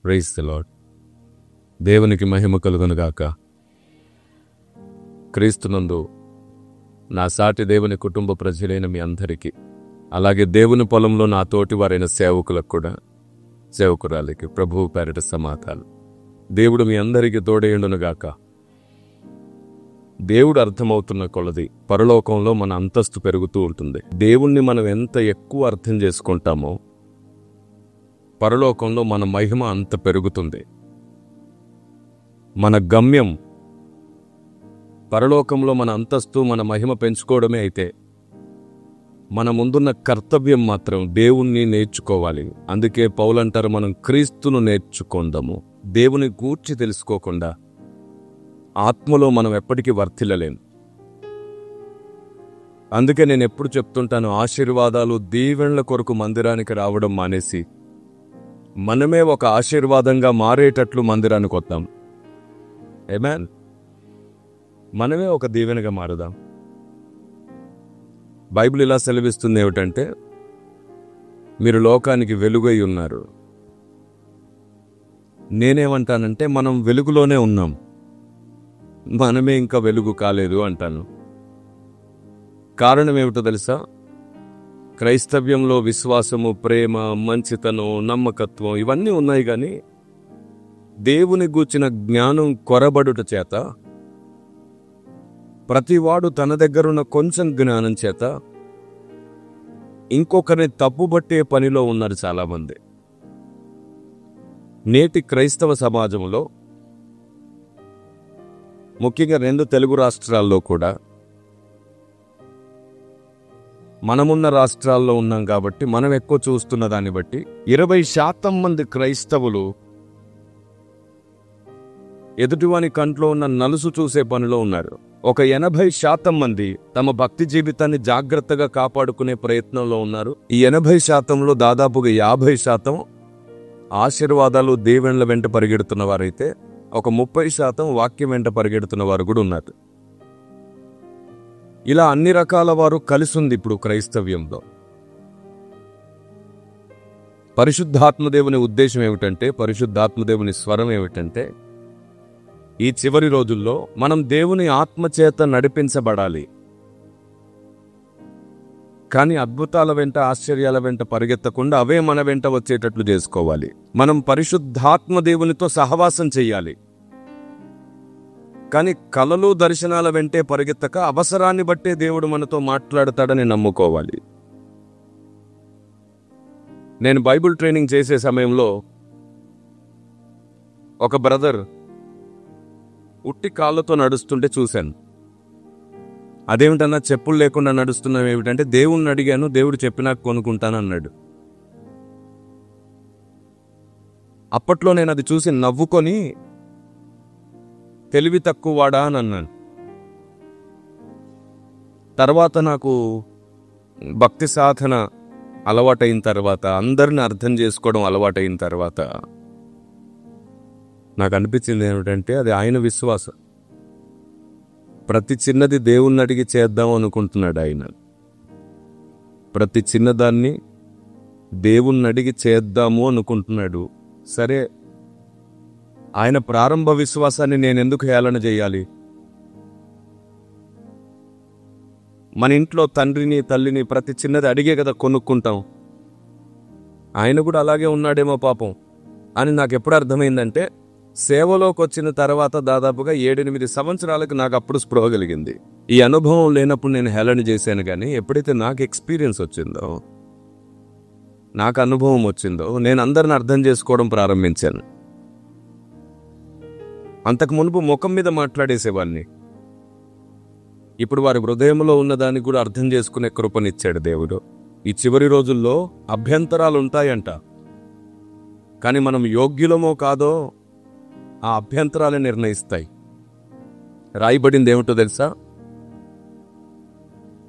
Praise the lord. దేవునికి మహిమ కలుగునుగాక. క్రీస్తునందు నా సాటి దేవుని కుటుంబ ప్రజలైన మీ అందరికీ, అలాగే దేవుని పొలంలో నా తోటి వారైన సేవకులకు కూడా, సేవకురాలికి ప్రభువు పేరిట సమాధానం. దేవుడు మీ అందరికీ తోడేయుండునుగాక. దేవుడు అర్థమవుతున్న కొలది పరలోకంలో మన అంతస్తు పెరుగుతూ ఉంటుంది. దేవుణ్ణి మనం ఎంత ఎక్కువ అర్థం చేసుకుంటామో పరలోకంలో మన మహిమ అంత పెరుగుతుంది. మన గమ్యం పరలోకంలో మన అంతస్తు, మన మహిమ పెంచుకోవడమే అయితే, మన ముందున్న కర్తవ్యం మాత్రం దేవుణ్ణి నేర్చుకోవాలి. అందుకే పౌలంటారు, మనం క్రీస్తును నేర్చుకుందాము. దేవుని గూర్చి తెలుసుకోకుండా ఆత్మలో మనం ఎప్పటికీ వర్ధిల్లలేం. అందుకే నేను ఎప్పుడు చెప్తుంటాను, ఆశీర్వాదాలు దీవెనల కొరకు మందిరానికి రావడం మానేసి మనమే ఒక ఆశీర్వాదంగా మారేటట్లు మందిరానికి వద్దాం. ఆమేన్. మనమే ఒక దీవెనగా మారుదాం. బైబిల్ ఇలా సెలవిస్తుంది ఏమిటంటే, మీరు లోకానికి వెలుగై ఉన్నారు. నేనేమంటానంటే, మనం వెలుగులోనే ఉన్నాం, మనమే ఇంకా వెలుగు కాలేదు అంటాను. కారణం ఏమిటో తెలుసా? క్రైస్తవ్యంలో విశ్వాసము, ప్రేమ, మంచితనం, నమ్మకత్వం ఇవన్నీ ఉన్నాయి, కానీ దేవుని గూర్చిన జ్ఞానం కొరబడుట చేత, ప్రతివాడు తన దగ్గరున్న కొంచెం జ్ఞానం చేత ఇంకొకరిని తప్పుబట్టే పనిలో ఉన్నారు చాలామంది. నేటి క్రైస్తవ సమాజంలో, ముఖ్యంగా 2 తెలుగు రాష్ట్రాల్లో కూడా, మనమున్న రాష్ట్రాల్లో ఉన్నాం కాబట్టి మనం ఎక్కువ చూస్తున్న దాన్ని బట్టి 20% మంది క్రైస్తవులు ఎదుటివాని కంట్లో ఉన్న నలుసు చూసే పనిలో ఉన్నారు. ఒక 80% మంది తమ భక్తి జీవితాన్ని జాగ్రత్తగా కాపాడుకునే ప్రయత్నంలో ఉన్నారు. ఈ 80%లో దాదాపుగా 50% ఆశీర్వాదాలు, దీవెనల వెంట పరిగెడుతున్న వారైతే, ఒక 30% వాక్యం వెంట పరిగెడుతున్న వారు కూడా ఉన్నారు. ఇలా అన్ని రకాల వారు కలిసి ఉంది ఇప్పుడు క్రైస్తవ్యంలో. పరిశుద్ధాత్మదేవుని ఉద్దేశం ఏమిటంటే, పరిశుద్ధాత్మదేవుని స్వరం ఏమిటంటే, ఈ చివరి రోజుల్లో మనం దేవుని ఆత్మచేత నడిపించబడాలి. కానీ అద్భుతాల వెంట, ఆశ్చర్యాల వెంట పరిగెత్తకుండా అవే మన వెంట వచ్చేటట్లు చేసుకోవాలి. మనం పరిశుద్ధాత్మదేవునితో సహవాసం చెయ్యాలి. కానీ కలలు, దర్శనాల వెంటే పరిగెత్తక అవసరాన్ని బట్టే దేవుడు మనతో మాట్లాడతాడని నమ్ముకోవాలి. నేను బైబిల్ ట్రైనింగ్ చేసే సమయంలో ఒక బ్రదర్ ఉట్టి కాళ్ళతో నడుస్తుంటే చూశాను. అదేమిటన్నా చెప్పులు లేకుండా నడుస్తున్నాం ఏమిటంటే, దేవుణ్ణి అడిగాను, దేవుడు చెప్పినాక కొనుక్కుంటాను అన్నాడు. అప్పట్లో నేను అది చూసి నవ్వుకొని, తెలివి తక్కువ వాడా అని అన్నాను. తర్వాత నాకు భక్తి సాధన అలవాటైన తర్వాత, అందరిని అర్థం చేసుకోవడం అలవాటైన తర్వాత నాకు అనిపించింది ఏమిటంటే, అది ఆయన విశ్వాసం. ప్రతి చిన్నది దేవుణ్ణి అడిగి చేద్దాం అనుకుంటున్నాడు ఆయన. ప్రతి చిన్నదాన్ని దేవుణ్ణి అడిగి చేద్దాము అనుకుంటున్నాడు. సరే, ఆయన ప్రారంభ విశ్వాసాన్ని నేను ఎందుకు హేళన చేయాలి? మన ఇంట్లో తండ్రిని, తల్లిని ప్రతి చిన్నది అడిగే కదా కొనుక్కుంటాం. ఆయన కూడా అలాగే ఉన్నాడేమో పాపం అని నాకు ఎప్పుడు అర్థమైందంటే, సేవలోకి వచ్చిన తర్వాత దాదాపుగా 7-8 సంవత్సరాలకు నాకు అప్పుడు స్పృహ కలిగింది. ఈ అనుభవం లేనప్పుడు నేను హేళన చేశాను, కానీ ఎప్పుడైతే నాకు ఎక్స్పీరియన్స్ వచ్చిందో, నాకు అనుభవం వచ్చిందో, నేను అందరిని అర్థం చేసుకోవడం ప్రారంభించాను. అంతకు మునుపు ముఖం మీద మాట్లాడేసేవాడిని. ఇప్పుడు వారి హృదయంలో ఉన్నదాన్ని కూడా అర్థం చేసుకునే కృపనిచ్చాడు దేవుడు. ఈ చివరి రోజుల్లో అభ్యంతరాలు ఉంటాయంట, కానీ మనం యోగ్యులమో కాదో ఆ అభ్యంతరాలే నిర్ణయిస్తాయి. రాయబడింది ఏమిటో తెలుసా?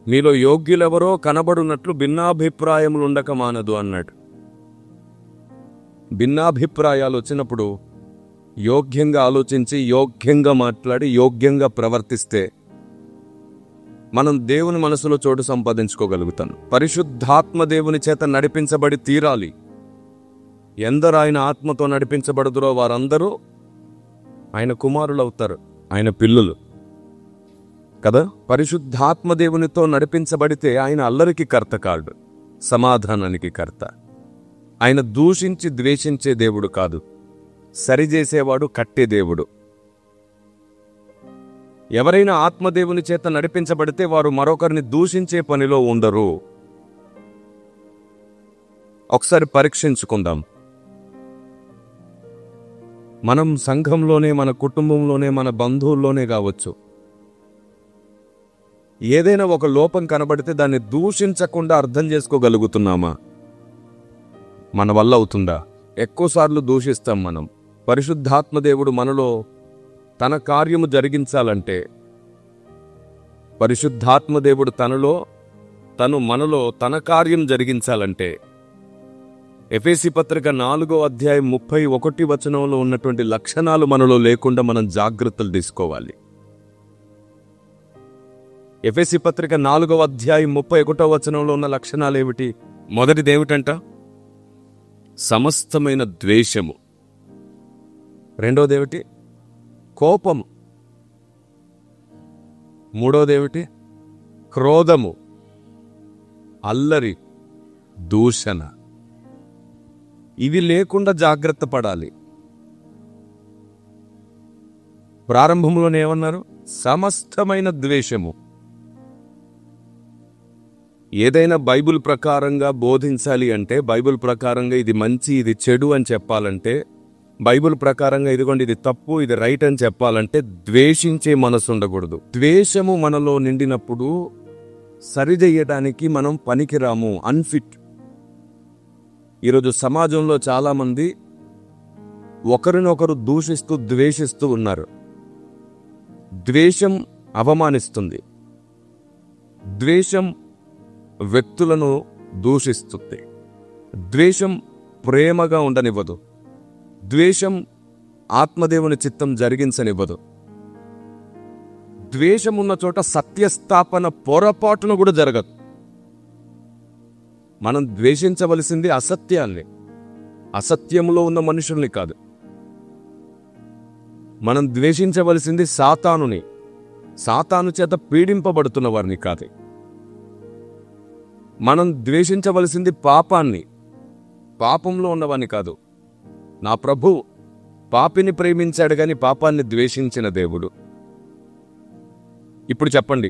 మీలో యోగ్యులెవరో కనబడున్నట్లు భిన్నాభిప్రాయములు ఉండక మానదు అన్నాడు. భిన్నాభిప్రాయాలు వచ్చినప్పుడు యోగ్యంగా ఆలోచించి, యోగ్యంగా మాట్లాడి, యోగ్యంగా ప్రవర్తిస్తే మనం దేవుని మనసులో చోటు సంపాదించుకోగలుగుతాం. పరిశుద్ధాత్మ దేవుని చేత నడిపించబడి తీరాలి. ఎందరు ఆయన ఆత్మతో నడిపించబడుదురో వారందరూ ఆయన కుమారులు అవుతారు, ఆయన పిల్లులు కదా. పరిశుద్ధాత్మ దేవునితో నడిపించబడితే ఆయన అల్లరికి కర్త కాడు, సమాధానానికి కర్త. ఆయన దూషించి ద్వేషించే దేవుడు కాదు, సరిచేసేవాడు, కట్టే దేవుడు. ఎవరైనా ఆత్మదేవుని చేత నడిపించబడితే వారు మరొకరిని దూషించే పనిలో ఉండరు. ఒకసారి పరీక్షించుకుందాం. మనం సంఘంలోనే, మన కుటుంబంలోనే, మన బంధువుల్లోనే కావచ్చు, ఏదైనా ఒక లోపం కనబడితే దాన్ని దూషించకుండా అర్థం చేసుకోగలుగుతున్నామా? మన వల్ల అవుతుందా? ఎక్కువసార్లు దూషిస్తాం మనం. పరిశుద్ధాత్మదేవుడు మనలో తన కార్యము జరిగించాలంటే, పరిశుద్ధాత్మదేవుడు మనలో తన కార్యం జరిగించాలంటే, ఎఫెసీ పత్రిక 4:31 ఉన్నటువంటి లక్షణాలు మనలో లేకుండా మనం జాగ్రత్తలు తీసుకోవాలి. ఎఫెసీ పత్రిక 4:31 ఉన్న లక్షణాలు ఏమిటి? మొదటిది ఏమిటంట? సమస్తమైన ద్వేషము. రెండోదేమిటి? కోపము. మూడోదేమిటి? క్రోధము, అల్లరి, దూషణ. ఇవి లేకుండా జాగ్రత్త పడాలి. ప్రారంభంలోనే ఏమన్నారు? సమస్తమైన ద్వేషము. ఏదైనా బైబిల్ ప్రకారంగా బోధించాలి అంటే, బైబిల్ ప్రకారంగా ఇది మంచి, ఇది చెడు అని చెప్పాలంటే, బైబిల్ ప్రకారంగా ఇదిగోండి ఇది తప్పు, ఇది రైట్ అని చెప్పాలంటే ద్వేషించే మనసు ఉండకూడదు. ద్వేషము మనలో నిండినప్పుడు సరిచేయడానికి మనం పనికిరాము, అన్ఫిట్. ఈరోజు సమాజంలో చాలామంది ఒకరినొకరు దూషిస్తూ ద్వేషిస్తూ ఉన్నారు. ద్వేషం అవమానిస్తుంది. ద్వేషం వ్యక్తులను దూషిస్తుంది. ద్వేషం ప్రేమగా ఉండనివ్వదు. ద్వేషం ఆత్మదేవుని చిత్తం జరిగించనివ్వదు. ద్వేషం ఉన్న చోట సత్యస్థాపన పొరపాటును కూడా జరగదు. మనం ద్వేషించవలసింది అసత్యాన్ని, అసత్యంలో ఉన్న మనుషుల్ని కాదు. మనం ద్వేషించవలసింది సాతానుని, సాతాను చేత పీడింపబడుతున్న వారిని కాదు. మనం ద్వేషించవలసింది పాపాన్ని, పాపంలో ఉన్నవాన్ని కాదు. నా ప్రభు పాపిని ప్రేమించాడు గాని పాపాన్ని ద్వేషించిన దేవుడు. ఇప్పుడు చెప్పండి,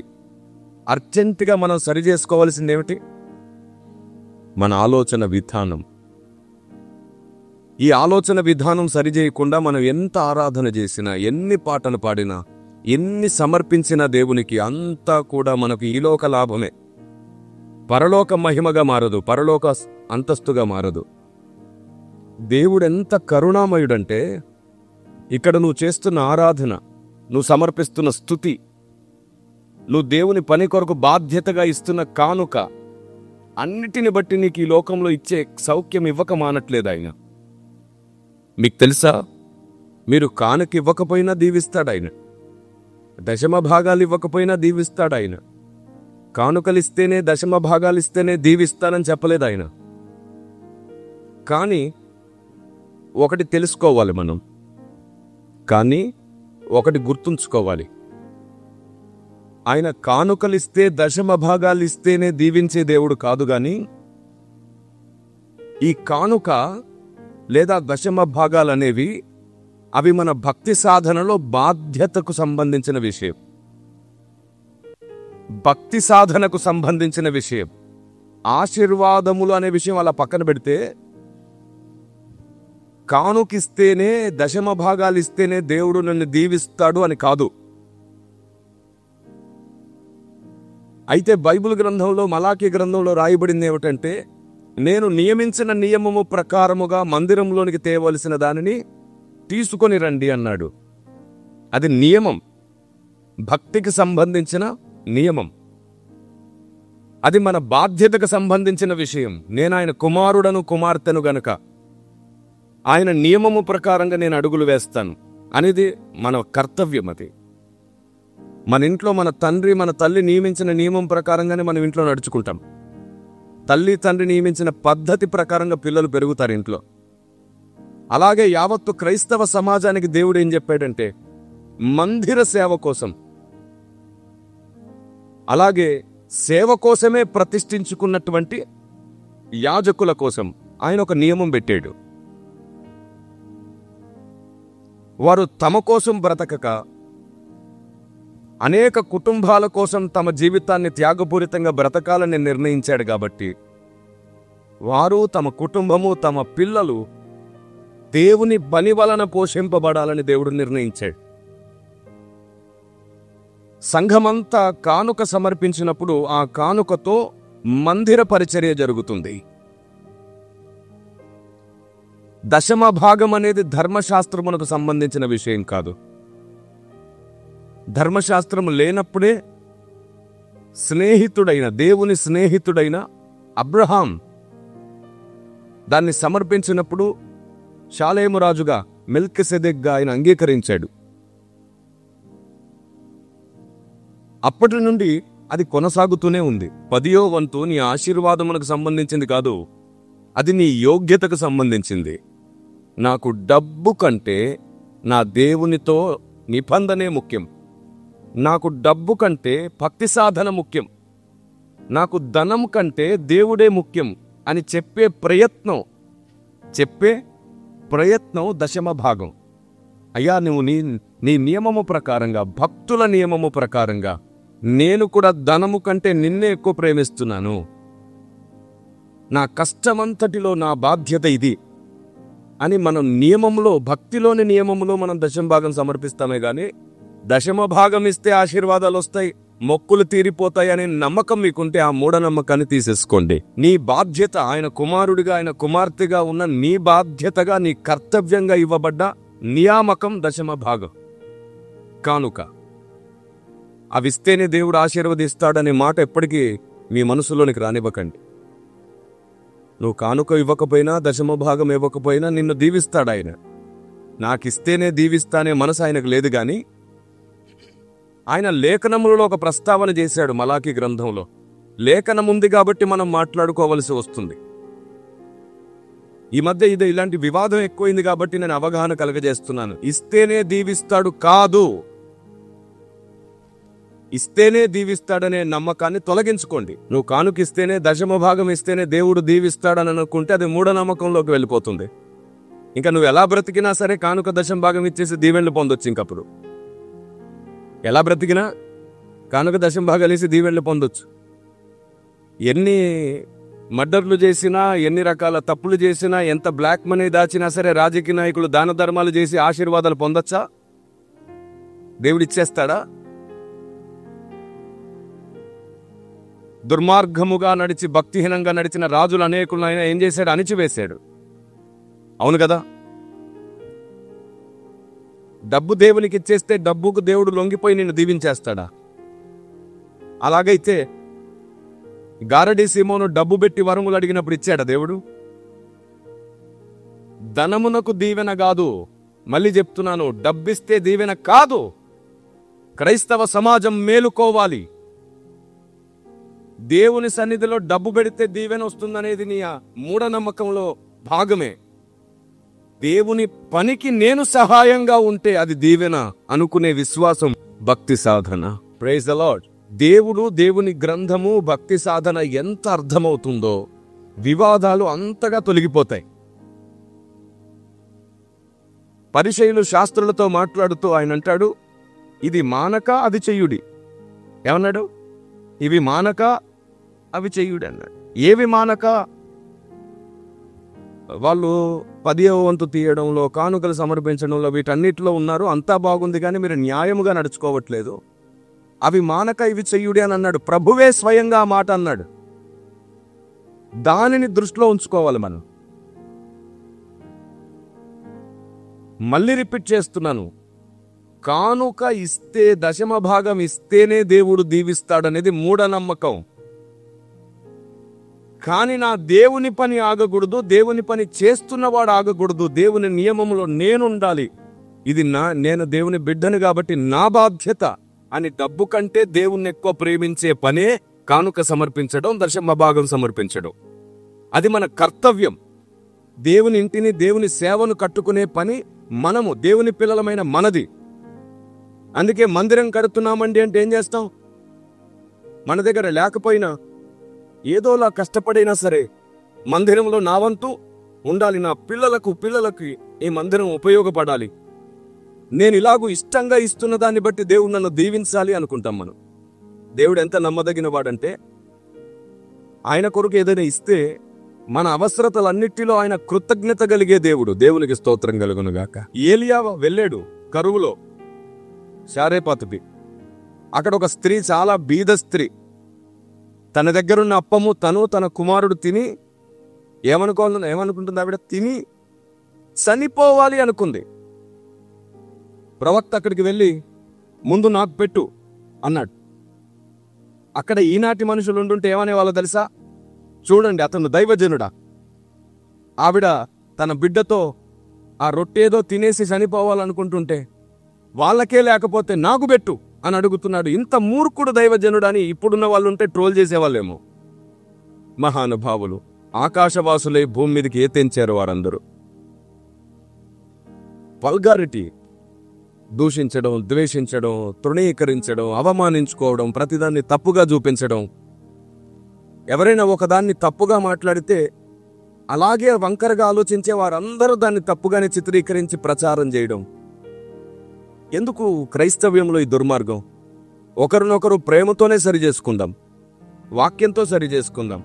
అర్జెంటుగా మనం సరి చేసుకోవాల్సింది ఏమిటి? మన ఆలోచన విధానం. ఈ ఆలోచన విధానం సరిచేయకుండా మనం ఎంత ఆరాధన చేసినా, ఎన్ని పాటలు పాడినా, ఎన్ని సమర్పించినా దేవునికి అంతా కూడా మనకు ఈలోక లాభమే. పరలోక మహిమగా మారదు, పరలోక అంతస్తుగా మారదు. దేవుడెంత కరుణామయుడంటే, ఇక్కడ నువ్వు చేస్తున్న ఆరాధన, నువ్వు సమర్పిస్తున్న స్తుతి, నువ్వు దేవుని పని కొరకు బాధ్యతగా ఇస్తున్న కానుక, అన్నిటిని బట్టి నీకు ఈ లోకంలో ఇచ్చే సౌఖ్యం ఇవ్వక మానట్లేదు ఆయన. మీకు తెలుసా, మీరు కానుక ఇవ్వకపోయినా దీవిస్తాడు ఆయన. దశమ భాగాలు ఇవ్వకపోయినా దీవిస్తాడు ఆయన. కానుకలిస్తేనే, దశమ భాగాలిస్తేనే దీవిస్తానని చెప్పలేదు ఆయన. కానీ ఒకటి తెలుసుకోవాలి మనం, కానీ ఒకటి గుర్తుంచుకోవాలి. ఆయన కానుకలిస్తే, దశమ భాగాలిస్తేనే దీవించే దేవుడు కాదు. గాని ఈ కానుక లేదా దశమ భాగాలనేవి అవి మన భక్తి సాధనలో బాధ్యతకు సంబంధించిన విషయం, భక్తి సాధనకు సంబంధించిన విషయం. ఆశీర్వాదములు అనే విషయం అలా పక్కన పెడితే, కానుకిస్తేనే, దశమ భాగాలిస్తేనే దేవుడు నన్ను దీవిస్తాడు అని కాదు. అయితే బైబిల్ గ్రంథంలో, మలాకీ గ్రంథంలో రాయబడింది ఏమిటంటే, నేను నియమించిన నియమము ప్రకారముగా మందిరంలోనికి తేవలసిన దానిని తీసుకొని రండి అన్నాడు. అది నియమం, భక్తికి సంబంధించిన నియమం. అది మన బాధ్యతకు సంబంధించిన విషయం. నేను ఆయన కుమారుడను, కుమార్తెను గనుక ఆయన నియమము ప్రకారంగా నేను అడుగులు వేస్తాను అనేది మన కర్తవ్యం. అది మన ఇంట్లో మన తండ్రి, మన తల్లి నియమించిన నియమం ప్రకారంగానే మనం ఇంట్లో నడుచుకుంటాం. తల్లి తండ్రి నియమించిన పద్ధతి ప్రకారంగా పిల్లలు పెరుగుతారు ఇంట్లో. అలాగే యావత్తు క్రైస్తవ సమాజానికి దేవుడు ఏం చెప్పాడంటే మందిర సేవ కోసం, అలాగే సేవ కోసమే ప్రతిష్ఠించుకున్నటువంటి యాజకుల కోసం ఆయన ఒక నియమం పెట్టాడు. వారు తమ కోసం బ్రతకక అనేక కుటుంబాల కోసం తమ జీవితాన్ని త్యాగపూరితంగా బ్రతకాలని నిర్ణయించాడు. కాబట్టి వారు, తమ కుటుంబము, తమ పిల్లలు దేవుని పని వలన పోషింపబడాలని దేవుడు నిర్ణయించాడు. సంఘమంతా కానుక సమర్పించినప్పుడు ఆ కానుకతో మందిర పరిచర్య జరుగుతుంది. దశమ భాగం అనేది ధర్మశాస్త్రమునకు సంబంధించిన విషయం కాదు. ధర్మశాస్త్రము లేనప్పుడే దేవుని స్నేహితుడైన అబ్రహాం దాన్ని సమర్పించినప్పుడు షాలేము రాజుగా మెల్కిసెదెక్గా ఆయన అంగీకరించాడు. అప్పటి నుండి అది కొనసాగుతూనే ఉంది. 10వ వంతు నీ ఆశీర్వాదమునకు సంబంధించింది కాదు, అది నీ యోగ్యతకు సంబంధించింది. నాకు డబ్బు కంటే నా దేవునితో నిబంధనే ముఖ్యం. నాకు డబ్బు కంటే భక్తి సాధన ముఖ్యం. నాకు ధనం కంటే దేవుడే ముఖ్యం అని చెప్పే ప్రయత్నం దశమ భాగం. అయ్యా, నువ్వు నీ నియమము ప్రకారంగా, భక్తుల నియమము ప్రకారంగా నేను కూడా ధనము కంటే నిన్నే ఎక్కువ ప్రేమిస్తున్నాను. నా కష్టమంతటిలో నా బాధ్యత ఇది అని మనం నియమంలో, భక్తిలోని నియమంలో మనం దశమ భాగం సమర్పిస్తామే గాని దశమ భాగం ఇస్తే ఆశీర్వాదాలు వస్తాయి, మొక్కులు తీరిపోతాయి అనే నమ్మకం మీకుంటే ఆ మూఢనమ్మకాన్ని తీసేసుకోండి. నీ బాధ్యత, ఆయన కుమారుడిగా, ఆయన కుమార్తెగా ఉన్న నీ బాధ్యతగా, నీ కర్తవ్యంగా ఇవ్వబడ్డ నియామకం దశమ భాగం, కానుక. అవిస్తేనే దేవుడు ఆశీర్వదిస్తాడనే మాట ఎప్పటికీ మీ మనసులోనికి రానివ్వకండి. నువ్వు కానుక ఇవ్వకపోయినా, దశమ భాగం ఇవ్వకపోయినా నిన్ను దీవిస్తాడు ఆయన. నాకిస్తేనే దీవిస్తానే మనసు ఆయనకు లేదు గాని ఆయన లేఖనములలో ఒక ప్రస్తావన చేశాడు. మలాకీ గ్రంథంలో లేఖనం ఉంది కాబట్టి మనం మాట్లాడుకోవలసి వస్తుంది. ఈ మధ్య ఇలాంటి వివాదం ఎక్కువైంది కాబట్టి నేను అవగాహన కలగజేస్తున్నాను. ఇస్తేనే దీవిస్తాడు కాదు, ఇస్తేనే దీవిస్తాడనే నమ్మకాన్ని తొలగించుకోండి. నువ్వు కానుకిస్తేనే, దశమ భాగం ఇస్తేనే దేవుడు దీవిస్తాడని అనుకుంటే అది మూఢనమ్మకంలోకి వెళ్ళిపోతుంది. ఇంకా నువ్వు ఎలా బ్రతికినా సరే కానుక దశమ భాగం ఇచ్చేసి దీవెనలు పొందొచ్చు. ఇంకప్పుడు ఎలా బ్రతికినా కానుక దశమ భాగాలు వేసి దీవెనలు పొందొచ్చు. ఎన్ని మర్డర్లు చేసినా, ఎన్ని రకాల తప్పులు చేసినా, ఎంత బ్లాక్ మనీ దాచినా సరే రాజకీయ నాయకులు దాన ధర్మాలు చేసి ఆశీర్వాదాలు పొందొచ్చా? దేవుడు ఇచ్చేస్తాడా? దుర్మార్గముగా నడిచి, భక్తిహీనంగా నడిచిన రాజులు అనేకులను ఆయన ఏం చేశాడు? అణిచివేశాడు. అవును కదా? డబ్బు దేవునికి ఇచ్చేస్తే డబ్బుకు దేవుడు లొంగిపోయి నిన్ను దీవించేస్తాడా? అలాగైతే గారడీ సీమోను డబ్బు పెట్టి వరములు అడిగినప్పుడు ఇచ్చాడా దేవుడు? ధనమునకు దీవెన కాదు, మళ్ళీ చెప్తున్నాను, డబ్బిస్తే దీవెన కాదు. క్రైస్తవ సమాజం మేలుకోవాలి. దేవుని సన్నిధిలో డబ్బు పెడితే దీవెన వస్తుందనేది నీ మూఢనమ్మకంలో భాగమే. దేవుని పనికి నేను సహాయంగా ఉంటే అది దీవెన అనుకునే విశ్వాసం భక్తి సాధన. Praise the lord. దేవుడు, దేవుని గ్రంథము, భక్తి సాధన ఎంత అర్థమవుతుందో వివాదాలు అంతగా తొలగిపోతాయి. పరిసయ్యులు శాస్త్రులతో మాట్లాడుతూ ఆయన అంటాడు, ఇది మానక అది చెయ్యుడి. ఏమన్నాడు? ఇవి మానక అవి చెయ్యుడి అన్నాడు. ఏవి మానక? వాళ్ళు 10వ వంతు తీయడంలో, కానుకలు సమర్పించడంలో, వీటన్నిటిలో ఉన్నారు. అంతా బాగుంది కానీ మీరు న్యాయముగా నడుచుకోవట్లేదు. అవి మానక ఇవి చెయ్యుడి అని అన్నాడు. ప్రభువే స్వయంగా ఆ మాట అన్నాడు. దానిని దృష్టిలో ఉంచుకోవాలి మనం. మళ్ళీ రిపీట్ చేస్తున్నాను, కానుక ఇస్తే, దశమ భాగం ఇస్తేనే దేవుడు దీవిస్తాడనేది మూఢనమ్మకం. కానీ నా దేవుని పని ఆగకూడదు, దేవుని పని చేస్తున్నవాడు ఆగకూడదు, దేవుని నియమంలో నేనుండాలి, ఇది నేను దేవుని బిడ్డను కాబట్టి నా బాధ్యత అని డబ్బు కంటే దేవుణ్ణి ఎక్కువ ప్రేమించే పనే కానుక సమర్పించడం, దశమ భాగం సమర్పించడం. అది మన కర్తవ్యం. దేవుని ఇంటిని, దేవుని సేవను కట్టుకునే పని మనము, దేవుని పిల్లలమైన మనది. అందుకే మందిరం కడుతున్నామండి అంటే ఏం చేస్తాం? మన దగ్గర లేకపోయినా ఏదోలా కష్టపడైనా సరే మందిరంలో నా వంతు ఉండాలి, నా పిల్లలకి ఈ మందిరం ఉపయోగపడాలి, నేను ఇలాగూ ఇష్టంగా ఇస్తున్న దాన్ని బట్టి దేవుడు నన్ను దీవించాలి అనుకుంటాం మనం. దేవుడు ఎంత నమ్మదగిన వాడంటే, ఆయన కొరకు ఏదైనా ఇస్తే మన అవసరతలన్నిటిలో ఆయన కృతజ్ఞత కలిగే దేవుడు. దేవునికి స్తోత్రం కలుగునుగాక. ఏలియా వెళ్ళాడు కరువులో శారేపాతుకి. అక్కడ ఒక స్త్రీ, చాలా బీద స్త్రీ, తన దగ్గరున్న అప్పము తన కుమారుడు తిని ఏమనుకుంటుంది ఆవిడ? తిని చనిపోవాలి అనుకుంది. ప్రవక్త అక్కడికి వెళ్ళి ముందు నాకు పెట్టు అన్నాడు. అక్కడ ఈనాటి మనుషులు ఉండుంటే ఏమనేవాళ్ళో తెలుసా? చూడండి, అతను దైవజనుడా, ఆవిడ తన బిడ్డతో ఆ రొట్టేదో తినేసి చనిపోవాలనుకుంటుంటే వాళ్ళకే లేకపోతే నాకు పెట్టు అని అడుగుతున్నాడు. ఇంత మూర్ఖుడు దైవజనుడు అని ఇప్పుడున్న వాళ్ళు ఉంటే ట్రోల్ చేసేవాళ్ళేమో. మహానుభావులు, ఆకాశవాసులై భూమి మీదకి ఏ తెంచారు వారందరూ. వల్గారిటీ, దూషించడం, ద్వేషించడం, తృణీకరించడం, అవమానించుకోవడం, ప్రతిదాన్ని తప్పుగా చూపించడం. ఎవరైనా ఒకదాన్ని తప్పుగా మాట్లాడితే అలాగే వంకరగా ఆలోచించే వారందరూ దాన్ని తప్పుగానే చిత్రీకరించి ప్రచారం చేయడం. ఎందుకు క్రైస్తవ్యంలో ఈ దుర్మార్గం? ఒకరినొకరు ప్రేమతోనే సరి చేసుకుందాం, వాక్యంతో సరి చేసుకుందాం,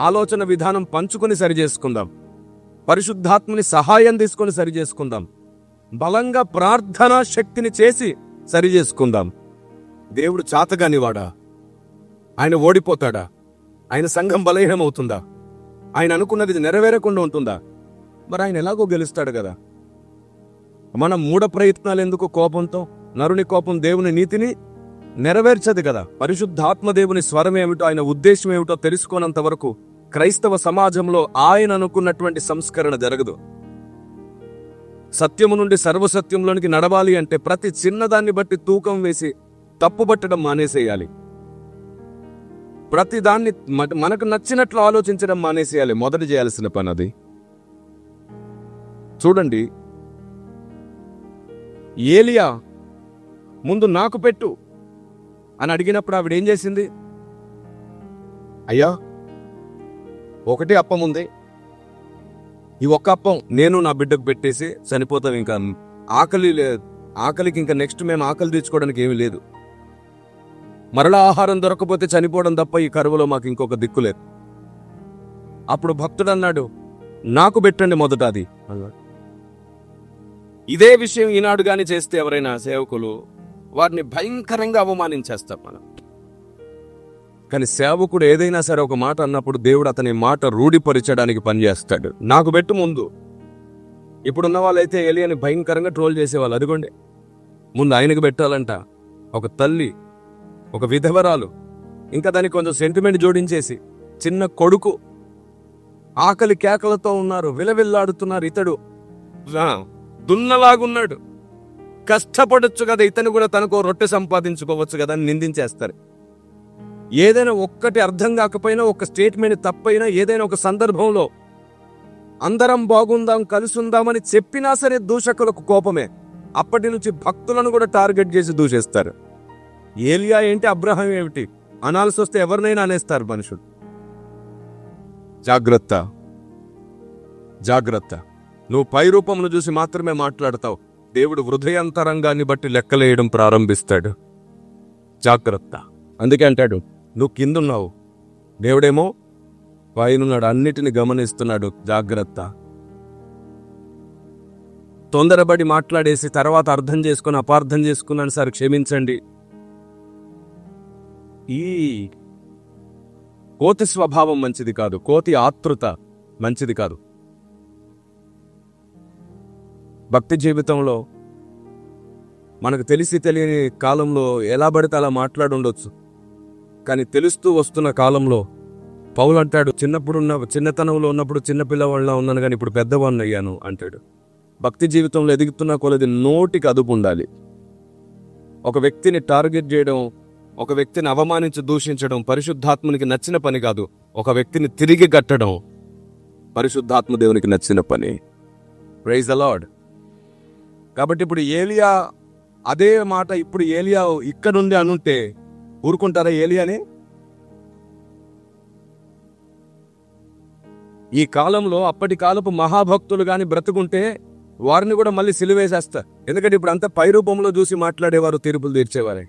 ఆలోచన విధానం పంచుకొని సరి చేసుకుందాం, పరిశుద్ధాత్మని సహాయం తీసుకొని సరి చేసుకుందాం, బలంగా ప్రార్థనా శక్తిని చేసి సరి చేసుకుందాం. దేవుడు చాతగానివాడా? ఆయన ఓడిపోతాడా? ఆయన సంఘం బలహీనమవుతుందా? ఆయన అనుకున్నది నెరవేరకుండా ఉంటుందా? మరి ఆయన ఎలాగో గెలుస్తాడు కదా. మనం మూఢ ప్రయత్నాలు ఎందుకు? కోపంతో నరుని కోపం దేవుని నీతిని నెరవేర్చదు కదా. పరిశుద్ధాత్మ దేవుని స్వరం ఏమిటో, ఆయన ఉద్దేశం ఏమిటో తెలుసుకోనంత వరకు క్రైస్తవ సమాజంలో ఆయన అనుకున్నటువంటి సంస్కరణ జరగదు. సత్యము నుండి సర్వసత్యంలోనికి నడవాలి అంటే ప్రతి చిన్నదాన్ని బట్టి తూకం వేసి తప్పుపట్టడం మానేసేయాలి. ప్రతి దాన్ని మనకు నచ్చినట్లు ఆలోచించడం మానేసేయాలి. మొదటి చేయాల్సిన పని అది. చూడండి, ఏలియా ముందు నాకు పెట్టు అని అడిగినప్పుడు ఆవిడ ఏం చేసింది? అయ్యా, ఒకటి అప్పం ఉంది, ఈ ఒక్క అప్పం నేను నా బిడ్డకు పెట్టేసి చనిపోతాం, ఇంకా ఆకలికి ఇంకా నెక్స్ట్ మేము ఆకలి తీర్చుకోవడానికి ఏమీ లేదు, మరలా ఆహారం దొరకపోతే చనిపోవడం తప్ప ఈ కరువులో మాకు ఇంకొక దిక్కు లేదు. అప్పుడు భక్తుడు అన్నాడు, నాకు పెట్టండి మొదట అది అన్నాడు. ఇదే విషయం ఈనాడు గాని చేస్తే ఎవరైనా సేవకులు వారిని భయంకరంగా అవమానించేస్తారు మనం. కానీ సేవకుడు ఏదైనా సరే ఒక మాట అన్నప్పుడు దేవుడు అతని మాట రూఢిపరచడానికి పనిచేస్తాడు. నాకు పెట్టు ముందు. ఇప్పుడున్న వాళ్ళైతే ఏలియాని భయంకరంగా ట్రోల్ చేసేవాళ్ళు. అదిగోండి, ముందు ఆయనకు పెట్టాలంట. ఒక తల్లి, ఒక విధవరాలు, ఇంకా దానికి కొంచెం సెంటిమెంట్ జోడించేసి చిన్న కొడుకు ఆకలి కేకలతో ఉన్నారు, విలవిల్లాడుతున్నారు. ఇతడు దున్నలాగున్నాడు, కష్టపడొచ్చు కదా, ఇతను కూడా తనకు రొట్టె సంపాదించుకోవచ్చు కదా అని నిందించేస్తారు. ఏదైనా ఒక్కటి అర్థం కాకపోయినా, ఒక స్టేట్మెంట్ తప్పైనా, ఏదైనా ఒక సందర్భంలో అందరం బాగుందాం, కలిసి ఉందామని చెప్పినా సరే దూషకులకు కోపమే. అప్పటి నుంచి భక్తులను కూడా టార్గెట్ చేసి దూషిస్తారు. ఏలియా ఏంటి, అబ్రహాం ఏమిటి అనాల్సి వస్తే ఎవరినైనా అనేస్తారు మనుషులు. జాగ్రత్త, జాగ్రత్త. నువ్వు పై రూపంను చూసి మాత్రమే మాట్లాడతావు. దేవుడు హృదయాంతరంగాన్ని బట్టి లెక్కలేయడం ప్రారంభిస్తాడు. జాగ్రత్త. అందుకే అంటాడు, నువ్వు కిందున్నావు, దేవుడేమో పైనున్నాడు, అన్నిటిని గమనిస్తున్నాడు. జాగ్రత్త. తొందరపడి మాట్లాడేసి తర్వాత అర్థం చేసుకుని అపార్థం చేసుకున్నాను సార్, క్షమించండి. ఈ కోతి స్వభావం మంచిది కాదు, కోతి ఆతృత మంచిది కాదు. భక్తి జీవితంలో మనకు తెలిసి తెలియని కాలంలో ఎలా పడితే అలా మాట్లాడుండొచ్చు. కానీ తెలుస్తూ వస్తున్న కాలంలో పౌలు అంటాడు, చిన్నతనంలో ఉన్నప్పుడు చిన్నపిల్లవాళ్ళ ఉన్నాను కానీ ఇప్పుడు పెద్దవాడిని అయ్యాను అంటాడు. భక్తి జీవితంలో ఎదుగుతున్న కొలది నోటికి అదుపు ఉండాలి. ఒక వ్యక్తిని టార్గెట్ చేయడం, ఒక వ్యక్తిని అవమానించి దూషించడం పరిశుద్ధాత్మునికి నచ్చిన పని కాదు. ఒక వ్యక్తిని తిరిగి కట్టడం పరిశుద్ధాత్మ దేవునికి నచ్చిన పని. Praise the lord. కాబట్టి ఇప్పుడు ఏలియా అదే మాట ఇప్పుడు ఏలియా ఇక్కడుండి అనుంటే ఊరుకుంటారా ఏలియాని? ఈ కాలంలో అప్పటి కాలపు మహాభక్తులు గాని బ్రతుకుంటే వారిని కూడా మళ్ళీ సిలువేసేస్తారు. ఎందుకంటే ఇప్పుడు అంతా పై రూపంలో చూసి మాట్లాడేవారు, తీర్పులు తీర్చేవారే.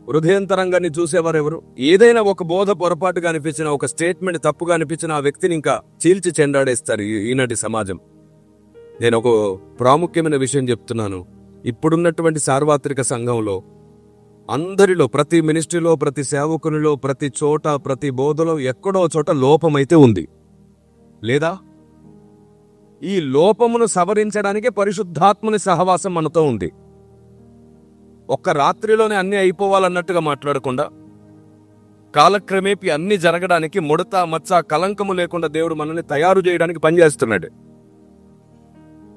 హృదయంతరంగాన్ని చూసేవారు ఎవరు? ఏదైనా ఒక బోధ పొరపాటుగా అనిపించిన, ఒక స్టేట్మెంట్ తప్పుగా అనిపించిన ఆ వ్యక్తిని ఇంకా చీల్చి చెండాడేస్తారు ఈనాటి సమాజం. నేను ఒక ప్రాముఖ్యమైన విషయం చెప్తున్నాను. ఇప్పుడున్నటువంటి సార్వత్రిక సంఘంలో అందరిలో, ప్రతి మినిస్ట్రీలో, ప్రతి సేవకునిలో, ప్రతి చోట, ప్రతి బోధలో ఎక్కడో చోట లోపమైతే ఉంది లేదా? ఈ లోపమును సవరించడానికి పరిశుద్ధాత్మని సహవాసం మనతో ఉంది. ఒక్క రాత్రిలోనే అన్ని అయిపోవాలన్నట్టుగా మాట్లాడకుండా కాలక్రమేపీ అన్ని జరగడానికి, ముడత మచ్చ కలంకము లేకుండా దేవుడు మనల్ని తయారు చేయడానికి పనిచేస్తున్నాడు.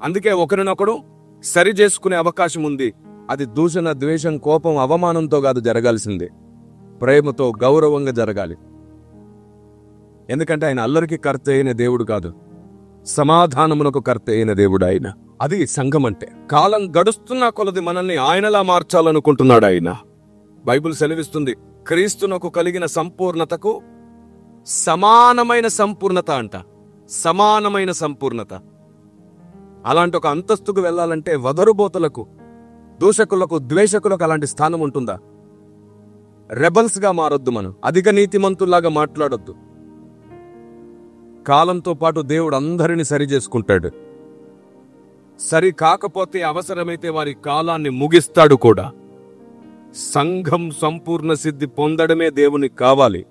అందుకే ఒకరినొకడు సరి చేసుకునే అవకాశం ఉంది. అది దూషణ, ద్వేషం, కోపం, అవమానంతో కాదు జరగాల్సిందే, ప్రేమతో, గౌరవంగా జరగాలి. ఎందుకంటే ఆయన అల్లరికి కర్త అయిన దేవుడు కాదు, సమాధానమునకు కర్త అయిన దేవుడు ఆయన. అది సంఘం అంటే. కాలం గడుస్తున్న కొలది మనల్ని ఆయనలా మార్చాలనుకుంటున్నాడు ఆయన. బైబిల్ సెలవిస్తుంది, క్రీస్తునకు కలిగిన సంపూర్ణతకు సమానమైన సంపూర్ణత అంట. సమానమైన సంపూర్ణత. అలాంటి ఒక అంతస్తుకు వెళ్ళాలంటే వదరుబోతలకు, దూషకులకు, ద్వేషకులకు అలాంటి స్థానం ఉంటుందా? రెబల్స్ గా మారొద్దు మనం. అధిక నీతిమంతుల్లాగా మాట్లాడొద్దు. కాలంతో పాటు దేవుడు అందరినీ సరి చేసుకుంటాడు. సరి కాకపోతే అవసరమైతే వారి కాలాన్ని ముగిస్తాడు కూడా. సంఘం సంపూర్ణ సిద్ధి పొందడమే దేవునికి కావాలి.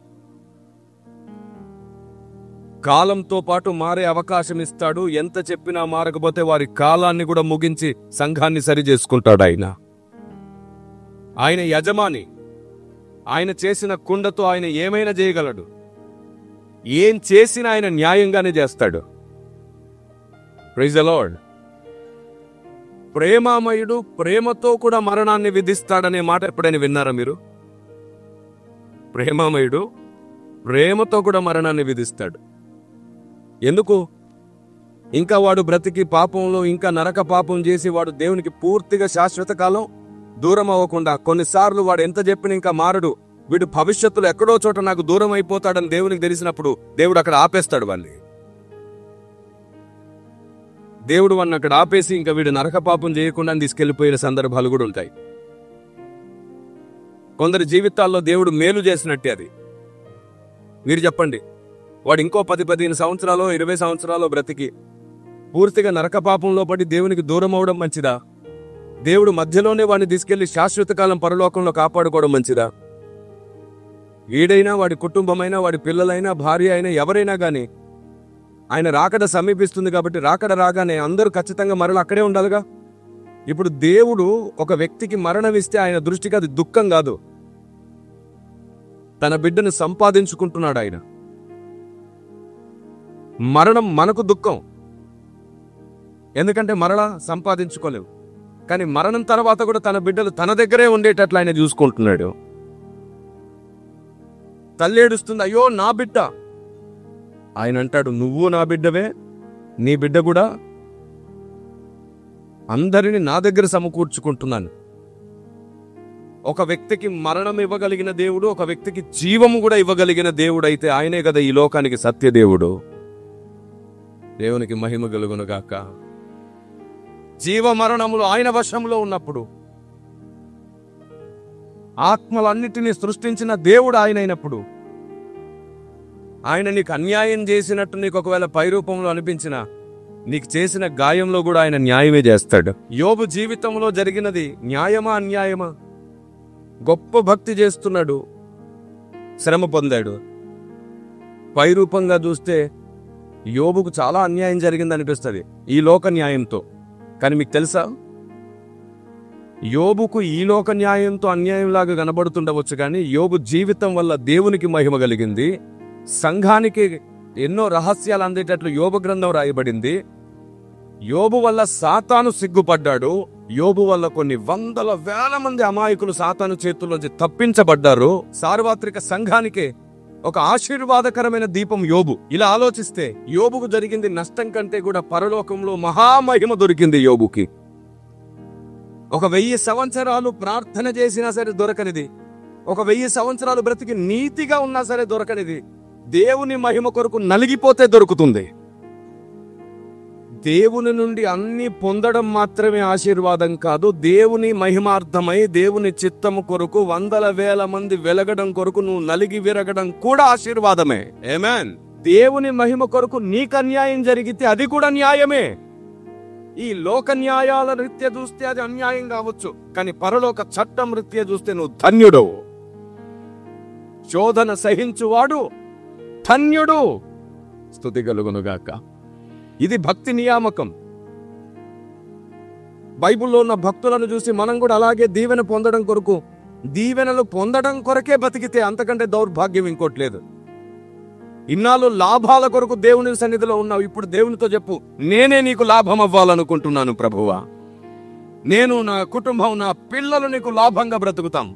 కాలంతో పాటు మారే అవకాశం ఇస్తాడు. ఎంత చెప్పినా మారకపోతే వారి కాలాన్ని కూడా ముగించి సంఘాన్ని సరి చేసుకుంటాడు ఆయన. ఆయన యజమాని. ఆయన చేసిన కుండతో ఆయన ఏమైనా చేయగలడు. ఏం చేసినా ఆయన న్యాయంగానే చేస్తాడు. Praise the lord. ప్రేమామయుడు ప్రేమతో కూడా మరణాన్ని విధిస్తాడనే మాట ఎప్పుడైనా విన్నారా మీరు? ప్రేమామయుడు ప్రేమతో కూడా మరణాన్ని విధిస్తాడు. ఎందుకు? ఇంకా వాడు బ్రతికి పాపంలో ఇంకా నరక పాపం చేసి వాడు దేవునికి పూర్తిగా శాశ్వత కాలం దూరం అవ్వకుండా, కొన్నిసార్లు వాడు ఎంత చెప్పినా ఇంకా మారడు, వీడు భవిష్యత్తులో ఎక్కడో చోట నాకు దూరం అయిపోతాడని దేవునికి తెలిసినప్పుడు దేవుడు అక్కడ ఆపేస్తాడు వాడిని. దేవుడు వాడిని అక్కడ ఆపేసి ఇంకా వీడు నరక పాపం చేయకుండా తీసుకెళ్లిపోయిన సందర్భాలు కూడా ఉంటాయి. కొందరి జీవితాల్లో దేవుడు మేలు చేసినట్టే అది. మీరు చెప్పండి, వాడు ఇంకో 10-15 సంవత్సరాలు 20 సంవత్సరాలు బ్రతికి పూర్తిగా నరక పాపంలో పడి దేవునికి దూరం అవడం మంచిదా? దేవుడు మధ్యలోనే వాడిని తీసుకెళ్లి శాశ్వత కాలం పరలోకంలో కాపాడుకోవడం మంచిదా? వీడైనా, వాడి కుటుంబమైనా, వాడి పిల్లలైనా, భార్య అయినా, ఎవరైనా గాని ఆయన రాకడ సమీపిస్తుంది కాబట్టి రాకడ రాగానే అందరూ ఖచ్చితంగా మరలా అక్కడే ఉండాలిగా. ఇప్పుడు దేవుడు ఒక వ్యక్తికి మరణం ఇస్తే ఆయన దృష్టికి అది దుఃఖం కాదు, తన బిడ్డను సంపాదించుకుంటున్నాడు ఆయన. మరణం మనకు దుఃఖం, ఎందుకంటే మరలా సంపాదించుకోలేవు. కానీ మరణం తర్వాత కూడా తన బిడ్డలు తన దగ్గరే ఉండేటట్లు ఆయన చూసుకుంటున్నాడు. తల్లి ఏడుస్తుంది, అయ్యో నా బిడ్డ. ఆయన అంటాడు, నువ్వు నా బిడ్డవే, నీ బిడ్డ కూడా. అందరినీ నా దగ్గర సమకూర్చుకుంటున్నాను. ఒక వ్యక్తికి మరణం ఇవ్వగలిగిన దేవుడు, ఒక వ్యక్తికి జీవము కూడా ఇవ్వగలిగిన దేవుడు అయితే ఆయనే కదా ఈ లోకానికి సత్యదేవుడు. దేవునికి మహిమ కలుగునుగాక. జీవ మరణములు ఆయన వశంలో ఉన్నప్పుడు, ఆత్మలన్నిటినీ సృష్టించిన దేవుడు ఆయన అయినప్పుడు, ఆయన నీకు అన్యాయం చేసినట్టు నీకు ఒకవేళ పై రూపంలో అనిపించినా నీకు చేసిన గాయంలో కూడా ఆయన న్యాయమే చేస్తాడు. యోబు జీవితంలో జరిగినది న్యాయమా అన్యాయమా? గొప్ప భక్తి చేస్తున్నాడు, శ్రమ పొందాడు. పై రూపంగా చూస్తే యోబుకు చాలా అన్యాయం జరిగింది అనిపిస్తుంది ఈ లోక న్యాయంతో. కానీ మీకు తెలుసా, యోబుకు ఈ లోక న్యాయంతో అన్యాయంలాగా కనబడుతుండవచ్చు, కానీ యోబు జీవితం వల్ల దేవునికి మహిమ కలిగింది. సంఘానికి ఎన్నో రహస్యాలు అందేటట్లు యోబు గ్రంథం రాయబడింది. యోబు వల్ల సాతాను సిగ్గుపడ్డాడు. యోబు వల్ల కొన్ని వందల వేల మంది అమాయకులు సాతాను చేతుల్లోంచి తప్పించబడ్డారు. సార్వత్రిక సంఘానికే ఒక ఆశీర్వాదకరమైన దీపం యోబు. ఇలా ఆలోచిస్తే యోబుకు జరిగింది నష్టం కంటే కూడా పరలోకంలో మహామహిమ దొరికింది యోబుకి. 1000 సంవత్సరాలు ప్రార్థన చేసినా సరే దొరకనిది, 1000 సంవత్సరాలు బ్రతికి నీతిగా ఉన్నా సరే దొరకనిది, దేవుని మహిమ కొరకు నలిగిపోతే దొరుకుతుంది. దేవుని నుండి అన్ని పొందడం మాత్రమే ఆశీర్వాదం కాదు, దేవుని మహిమార్థమై దేవుని చిత్తము కొరకు 100,000 మంది వెలగడం కొరకు నువ్వు నలిగి విరగడం కూడా ఆశీర్వాదమే. ఆమేన్. దేవుని మహిమ కొరకు నీకు అన్యాయం జరిగితే అది కూడా న్యాయమే. ఈ లోక న్యాయాల రీత్యా చూస్తే అది అన్యాయం కావచ్చు, కానీ పరలోక చట్టం రీత్యా చూస్తే నువ్వు ధన్యుడు. శోధన సహించువాడు ధన్యుడు. స్తుతి కలుగునుగాక. ఇది భక్తి నియామకం. బైబిల్లో ఉన్న భక్తులను చూసి మనం కూడా అలాగే దీవెన పొందడం కొరకు, దీవెనలు పొందడం కొరకే బతికితే అంతకంటే దౌర్భాగ్యం ఇంకోట్లేదు. ఇన్నాళ్ళు లాభాల కొరకు దేవుని సన్నిధిలో ఉన్నావు, ఇప్పుడు దేవునితో చెప్పు, నేనే నీకు లాభం అవ్వాలనుకుంటున్నాను ప్రభువా. నేను, నా కుటుంబం, నా పిల్లలు నీకు లాభంగా బ్రతుకుతాం.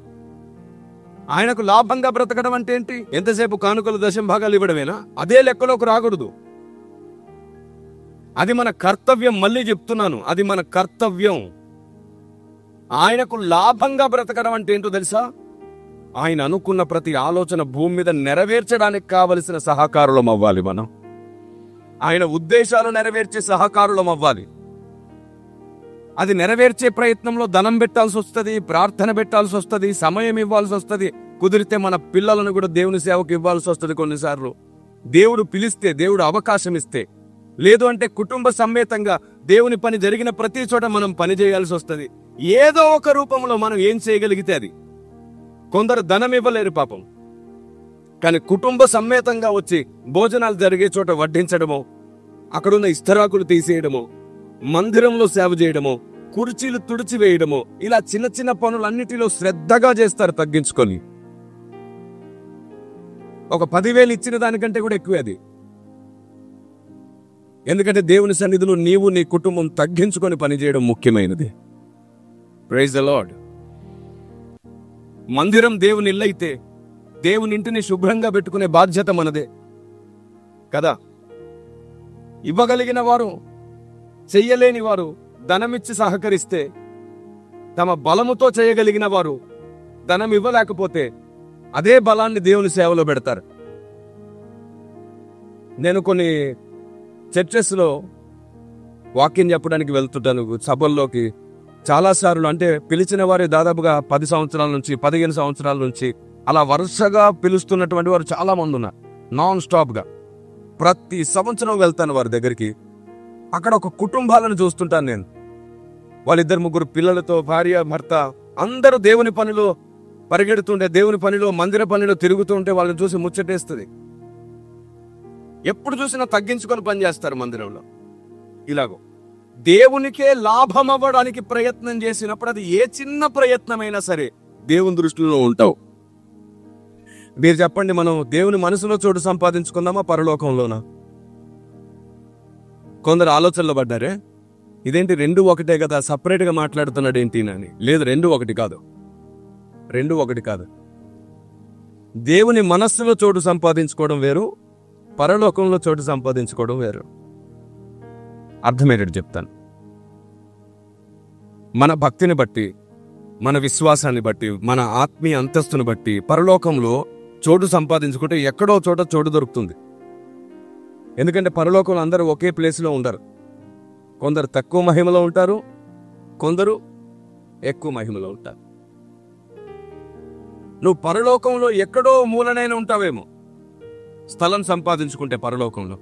ఆయనకు లాభంగా బ్రతకడం అంటే ఏంటి? ఎంతసేపు కానుకలు దశంభాగాలు ఇవ్వడమేనా? అదే లెక్కలోకి రాకూడదు. అది మన కర్తవ్యం. మళ్ళీ చెప్తున్నాను, అది మన కర్తవ్యం. ఆయనకు లాభంగా బ్రతకడం అంటే ఏంటో తెలుసా? ఆయన అనుకున్న ప్రతి ఆలోచన భూమి మీద నెరవేర్చడానికి కావలసిన సహకారులం అవ్వాలి. మనం ఆయన ఉద్దేశాలు నెరవేర్చే సహకారులం అవ్వాలి. అది నెరవేర్చే ప్రయత్నంలో ధనం పెట్టాల్సి వస్తుంది, ప్రార్థన పెట్టాల్సి వస్తుంది, సమయం ఇవ్వాల్సి వస్తుంది. కుదిరితే మన పిల్లలను కూడా దేవుని సేవకు ఇవ్వాల్సి వస్తుంది కొన్నిసార్లు. దేవుడు పిలిస్తే, దేవుడు అవకాశం ఇస్తే, లేదు అంటే కుటుంబ సమేతంగా దేవుని పని జరిగిన ప్రతి చోట మనం పని చేయాల్సి వస్తుంది. ఏదో ఒక రూపంలో మనం ఏం చేయగలిగితే అది. కొందరు ధనం ఇవ్వలేరు పాపం, కానీ కుటుంబ సమేతంగా వచ్చి భోజనాలు జరిగే చోట వడ్డించడమో, అక్కడున్న ఇస్తరాకులు తీసేయడమో, మందిరంలో సేవ చేయడమో, కుర్చీలు తుడిచివేయడమో, ఇలా చిన్న చిన్న పనులన్నిటిలో శ్రద్ధగా చేస్తారు తగ్గించుకొని. ఒక 10,000 ఇచ్చిన దానికంటే కూడా ఎక్కువే అది. ఎందుకంటే దేవుని సన్నిధిలో నీవు, నీ కుటుంబం తగ్గించుకొని పనిచేయడం ముఖ్యమైనది. Praise the lord. మందిరం దేవుని ఇల్లు అయితే దేవుని ఇంటిని శుభ్రంగా పెట్టుకునే బాధ్యత మనదే కదా. ఇవ్వగలిగిన వారు, చెయ్యలేని వారు ధనమిచ్చి సహకరిస్తే, తమ బలముతో చేయగలిగిన వారు ధనం ఇవ్వలేకపోతే అదే బలాన్ని దేవుని సేవలో పెడతారు. నేను కొన్ని చర్చెస్లో వాక్యం చెప్పడానికి వెళ్తుంటాను సభల్లోకి. చాలాసార్లు అంటే పిలిచిన వారే దాదాపుగా 10 సంవత్సరాల నుంచి 15 సంవత్సరాల నుంచి అలా వరుసగా పిలుస్తున్నటువంటి వారు చాలా మంది ఉన్నారు. నాన్ స్టాప్గా ప్రతి సంవత్సరం వెళ్తాను వారి దగ్గరికి. అక్కడ ఒక కుటుంబాలను చూస్తుంటాను నేను. వాళ్ళిద్దరు ముగ్గురు పిల్లలతో, భార్య, భర్త, అందరూ దేవుని పనిలో పరిగెడుతుంటే, దేవుని పనిలో, మందిర పనిలో తిరుగుతుంటే వాళ్ళని చూసి ముచ్చటేస్తుంది. ఎప్పుడు చూసినా తగ్గించుకొని పనిచేస్తారు మందిరంలో. ఇలాగో దేవునికే లాభం అవ్వడానికి ప్రయత్నం చేసినప్పుడు అది ఏ చిన్న ప్రయత్నమైనా సరే దేవుని దృష్టిలో ఉంటావు. మీరు చెప్పండి, మనం దేవుని మనసులో చోటు సంపాదించుకుందామా పరలోకంలోనా? కొందరు ఆలోచనలో పడ్డారే, ఇదేంటి 2 ఒకటే కదా, సపరేట్గా మాట్లాడుతున్నాడు ఏంటి అని. లేదు, 2 ఒకటి కాదు, 2 ఒకటి కాదు. దేవుని మనస్సులో చోటు సంపాదించుకోవడం వేరు, పరలోకంలో చోటు సంపాదించుకోవడం వేరు. అర్థమయ్యేటట్టు చెప్తాను. మన భక్తిని బట్టి, మన విశ్వాసాన్ని బట్టి, మన ఆత్మీయ అంతస్తుని బట్టి పరలోకంలో చోటు సంపాదించుకుంటే ఎక్కడో చోట చోటు దొరుకుతుంది. ఎందుకంటే పరలోకంలో అందరూ ఒకే ప్లేస్లో ఉండరు. కొందరు తక్కువ మహిమలో ఉంటారు, కొందరు ఎక్కువ మహిమలో ఉంటారు. నువ్వు పరలోకంలో ఎక్కడో మూలనైనా ఉంటావేమో స్థలం సంపాదించుకుంటే పరలోకంలో,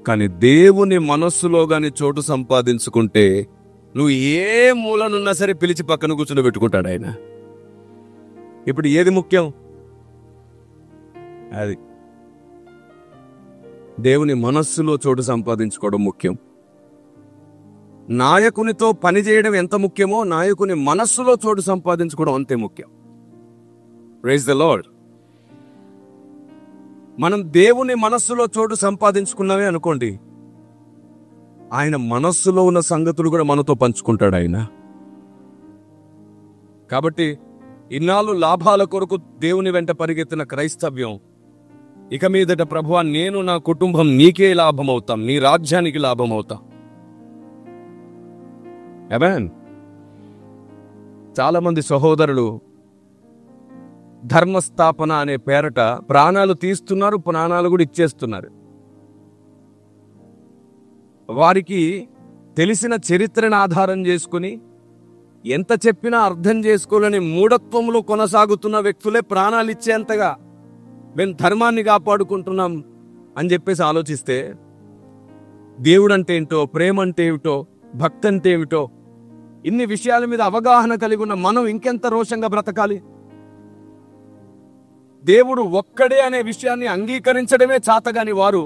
కానీ దేవుని మనస్సులో గాని చోటు సంపాదించుకుంటే నువ్వు ఏ మూలనున్నా సరే పిలిచి పక్కన కూర్చుని పెట్టుకుంటాడు ఆయన. ఇప్పుడు ఏది ముఖ్యం? అది దేవుని మనస్సులో చోటు సంపాదించుకోవడం ముఖ్యం. నాయకునితో పని చేయడం ఎంత ముఖ్యమో నాయకుని మనస్సులో చోటు సంపాదించుకోవడం అంతే ముఖ్యం. Praise the lord. మనం దేవుని మనస్సులో చోటు సంపాదించుకున్నామే అనుకోండి, ఆయన మనస్సులో ఉన్న సంగతులు కూడా మనతో పంచుకుంటాడు ఆయన. కాబట్టి ఇన్నాళ్ళు లాభాల కొరకు దేవుని వెంట పరిగెత్తిన క్రైస్తవ్యం ఇక మీదట ప్రభువా నేను నా కుటుంబం నీకే లాభమవుతాం, నీ రాజ్యానికి లాభమవుతాం. ఆమేన్. చాలా మంది సహోదరులు ధర్మస్థాపన అనే పేరట ప్రాణాలు తీస్తున్నారు, ప్రాణాలు కూడా ఇచ్చేస్తున్నారు. వారికి తెలిసిన చరిత్రను ఆధారం చేసుకుని ఎంత చెప్పినా అర్థం చేసుకోలేని మూఢత్వంలో కొనసాగుతున్న వ్యక్తులే ప్రాణాలు ఇచ్చేంతగా మేము ధర్మాన్ని కాపాడుకుంటున్నాం అని చెప్పేసి ఆలోచిస్తే దేవుడు అంటే ఏంటో, ప్రేమ అంటే ఏమిటో, భక్తి అంటే ఏమిటో ఇన్ని విషయాల మీద అవగాహన కలిగి ఉన్న మనం ఇంకెంత రోషంగా బ్రతకాలి? దేవుడు ఒక్కడే అనే విషయాన్ని అంగీకరించడమే చాతగాని వారు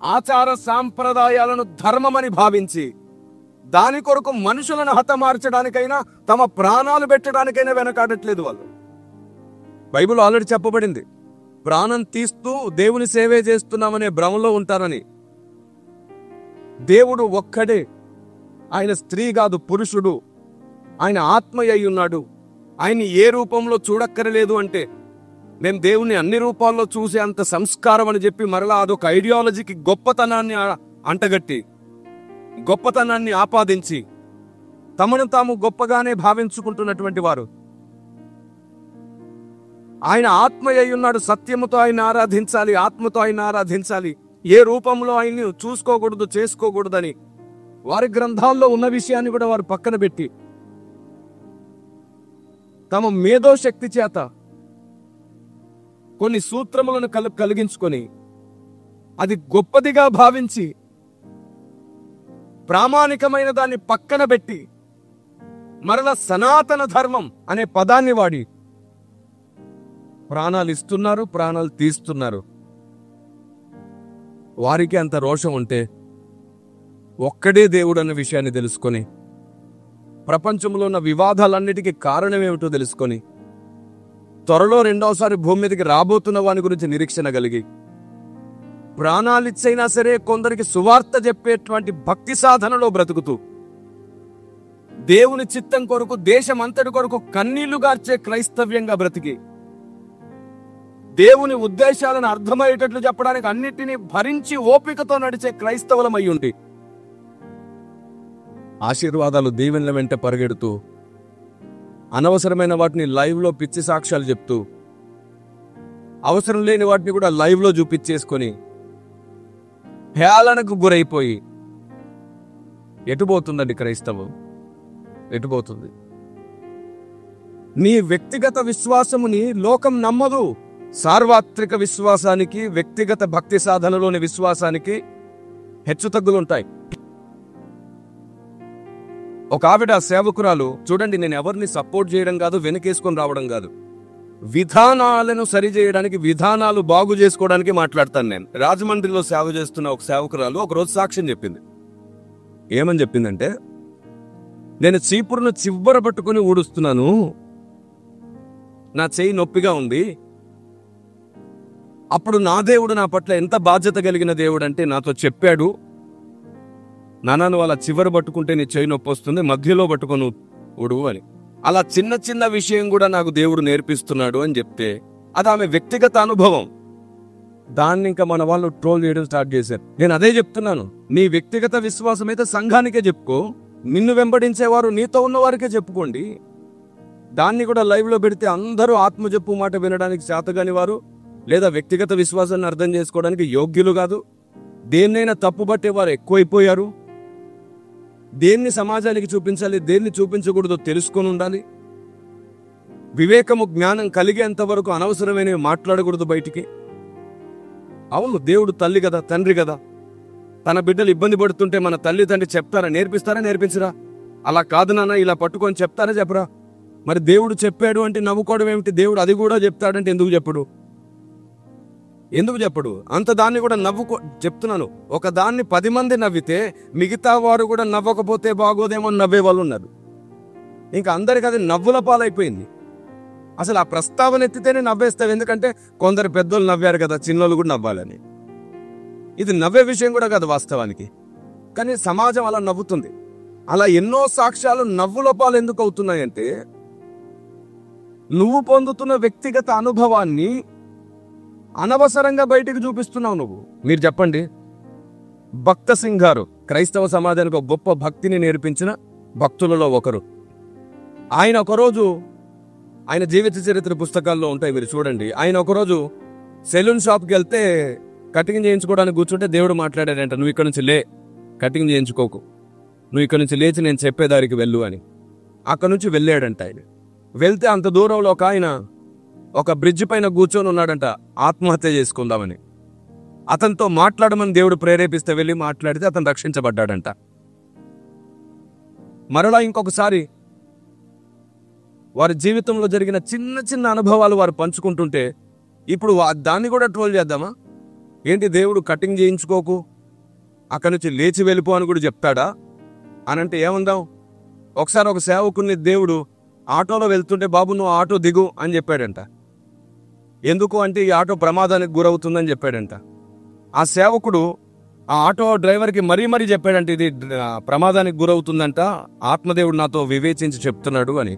ఆచార సాంప్రదాయాలను ధర్మమని భావించి దాని కొరకు మనుషులను హతమార్చడానికైనా, తమ ప్రాణాలు పెట్టడానికైనా వెనకాడట్లేదు వాళ్ళు. బైబిల్ ఆల్రెడీ చెప్పబడింది, ప్రాణం తీస్తూ దేవుని సేవే చేస్తున్నామనే భ్రమలో ఉంటారని. దేవుడు ఒక్కడే, ఆయన స్త్రీ కాదు, పురుషుడు. ఆయన ఆత్మ అయి ఉన్నాడు. ఆయన్ని ఏ రూపంలో చూడక్కరలేదు అంటే మేము దేవుని అన్ని రూపాల్లో చూసే అంత సంస్కారం అని చెప్పి మరలా అదొక ఐడియాలజీకి గొప్పతనాన్ని అంటగట్టి, గొప్పతనాన్ని ఆపాదించి తమను తాము గొప్పగానే భావించుకుంటున్నటువంటి వారు. ఆయన ఆత్మ అయి ఉన్నాడు. సత్యముతో ఆయన ఆరాధించాలి, ఆత్మతో ఆయన ఆరాధించాలి. ఏ రూపంలో ఆయన్ని చూసుకోకూడదు, చేసుకోకూడదని వారి గ్రంథాల్లో ఉన్న విషయాన్ని కూడా వారు పక్కన పెట్టి తమ మేధో శక్తి చేత కొన్ని సూత్రములను కలిగించుకొని అది గొప్పదిగా భావించి ప్రామాణికమైన దాన్ని పక్కన పెట్టి మరల సనాతన ధర్మం అనే పదాన్ని వాడి ప్రాణాలు ఇస్తున్నారు, ప్రాణాలు తీస్తున్నారు. వారికి అంత రోషం ఉంటే ఒక్కడే దేవుడు అన్న విషయాన్ని తెలుసుకొని, ప్రపంచంలో ఉన్న వివాదాలన్నిటికీ కారణం ఏమిటో తెలుసుకొని, త్వరలో రెండవసారి భూమి మీదకి రాబోతున్న వాని గురించి నిరీక్షణ కలిగి ప్రాణాలిచ్చైనా సరే కొందరికి సువార్త చెప్పేటువంటి భక్తి సాధనలో బ్రతుకుతూ దేవుని చిత్తం కొరకు, దేశమంతటి కొరకు కన్నీళ్లు గార్చే క్రైస్తవ్యంగా బ్రతికి దేవుని ఉద్దేశాలను అర్థమయ్యేటట్లు చెప్పడానికి అన్నిటినీ భరించి ఓపికతో నడిచే క్రైస్తవులమై ఉండి ఆశీర్వాదాలు దీవెనల వెంట పరిగెడుతూ అనవసరమైన వాటిని లైవ్లో పిచ్చి సాక్ష్యాలు చెప్తూ అవసరం లేని వాటిని కూడా లైవ్లో చూపించేసుకొని హేళనకు గురైపోయి ఎటుపోతుందండి క్రైస్తవం? ఎటుపోతుంది? నీ వ్యక్తిగత విశ్వాసముని లోకం నమ్మదు. సార్వత్రిక విశ్వాసానికి, వ్యక్తిగత భక్తి సాధనలోని విశ్వాసానికి హెచ్చుతగ్గులుంటాయి. ఒక ఆవిడ సేవకురాలు, చూడండి, నేను ఎవరిని సపోర్ట్ చేయడం కాదు, వెనకేసుకొని రావడం కాదు, విధానాలను సరిచేయడానికి, విధానాలు బాగు చేసుకోవడానికి మాట్లాడతాను. నేను రాజమండ్రిలో సేవ చేస్తున్న ఒక సేవకురాలు ఒకరోజు సాక్ష్యం చెప్పింది. ఏమని చెప్పిందంటే, నేను చీపురును చివ్వర పట్టుకుని ఊడుస్తున్నాను, నా చెయ్యి నొప్పిగా ఉంది. అప్పుడు నా దేవుడు నా పట్ల ఎంత బాధ్యత కలిగిన దేవుడు అంటే నాతో చెప్పాడు, నాన్న అలా చివరి పట్టుకుంటే నీ చెయ్యి నొప్పి వస్తుంది, మధ్యలో పట్టుకొని ఊడువు అని. అలా చిన్న చిన్న విషయం కూడా నాకు దేవుడు నేర్పిస్తున్నాడు అని చెప్తే అది ఆమె వ్యక్తిగత అనుభవం. దాన్ని ఇంకా మన వాళ్ళు ట్రోల్ చేయడం స్టార్ట్ చేశారు. నేను అదే చెప్తున్నాను, నీ వ్యక్తిగత విశ్వాసం అయితే సంఘానికే చెప్పుకో, నిన్ను వెంబడించేవారు నీతో ఉన్న వారికే చెప్పుకోండి. దాన్ని కూడా లైవ్లో పెడితే అందరూ ఆత్మ చెప్పు మాట వినడానికి చేతగాని వారు, లేదా వ్యక్తిగత విశ్వాసాన్ని అర్థం చేసుకోవడానికి యోగ్యులు కాదు. దేన్నైనా తప్పుబట్టే వారు ఎక్కువైపోయారు. దేన్ని సమాజానికి చూపించాలి, దేన్ని చూపించకూడదో తెలుసుకొని ఉండాలి. వివేకము, జ్ఞానం కలిగేంత వరకు అనవసరమైనవి మాట్లాడకూడదు బయటికి. అవును, దేవుడు తల్లి కదా, తండ్రి కదా, తన బిడ్డలు ఇబ్బంది పడుతుంటే మన తల్లి తండ్రి చెప్తారా, నేర్పిస్తారా, నేర్పించరా? అలా కాదు నాన్న, ఇలా పట్టుకొని చెప్తారా, చెప్పరా? మరి దేవుడు చెప్పాడు అంటే నవ్వుకోవడం ఏమిటి? దేవుడు అది కూడా చెప్తాడంటే ఎందుకు చెప్పడు? ఎందుకు చెప్పడు? అంత దాన్ని కూడా చెప్తున్నాను, ఒక దాన్ని 10 మంది నవ్వితే మిగతా వారు కూడా నవ్వకపోతే బాగోదేమో నవ్వే వాళ్ళు ఉన్నారు. ఇంకా అందరికి అది నవ్వుల పాలైపోయింది. అసలు ఆ ప్రస్తావన ఎత్తితేనే నవ్వేస్తావు, ఎందుకంటే కొందరు పెద్దోళ్ళు నవ్వారు కదా, చిన్నోళ్ళు కూడా నవ్వాలని. ఇది నవ్వే విషయం కూడా కాదు వాస్తవానికి, కానీ సమాజం అలా నవ్వుతుంది. అలా ఎన్నో సాక్ష్యాలు నవ్వుల పాలు ఎందుకు అవుతున్నాయంటే, నువ్వు పొందుతున్న వ్యక్తిగత అనుభవాన్ని అనవసరంగా బయటికి చూపిస్తున్నావు నువ్వు. మీరు చెప్పండి. భక్త సింగ్ గారు క్రైస్తవ సమాజానికి ఒక గొప్ప భక్తిని నేర్పించిన భక్తులలో ఒకరు. ఆయన ఒకరోజు, ఆయన జీవిత చరిత్ర పుస్తకాల్లో ఉంటాయి, మీరు చూడండి. ఆయన ఒకరోజు సెలూన్ షాప్కి వెళ్తే కటింగ్ చేయించుకోవడానికి కూర్చుంటే దేవుడు మాట్లాడాడంట, నువ్వు ఇక్కడ నుంచి లే, కటింగ్ చేయించుకోకు, నువ్వు ఇక్కడ నుంచి లేచి నేను చెప్పేదారికి వెళ్ళు అని. అక్కడ నుంచి వెళ్ళాడంట. ఆయన వెళ్తే అంత దూరంలో ఒక ఆయన ఒక బ్రిడ్జ్ పైన కూర్చొని ఉన్నాడంట, ఆత్మహత్య చేసుకుందామని. అతనితో మాట్లాడమని దేవుడు ప్రేరేపిస్తే వెళ్ళి మాట్లాడితే అతను రక్షించబడ్డాడంట. మరలా ఇంకొకసారి వారి జీవితంలో జరిగిన చిన్న చిన్న అనుభవాలు వారు పంచుకుంటుంటే, ఇప్పుడు దాన్ని కూడా ట్రోల్ చేద్దామా? ఏంటి దేవుడు కటింగ్ చేయించుకోకు, అక్కడి నుంచి లేచి వెళ్ళిపో అని కూడా చెప్తాడా అని అంటే ఏమందాం? ఒకసారి ఒక సేవకుని దేవుడు ఆటోలో వెళ్తుంటే, బాబు నువ్వు ఆటో దిగు అని చెప్పాడంట. ఎందుకు అంటే ఈ ఆటో ప్రమాదానికి గురవుతుందని చెప్పాడంట. ఆ సేవకుడు ఆ ఆటో డ్రైవర్కి మరీ చెప్పాడంట, ఇది ప్రమాదానికి గురవుతుందంట, ఆత్మదేవుడు నాతో వివేచించి చెప్తున్నాడు అని.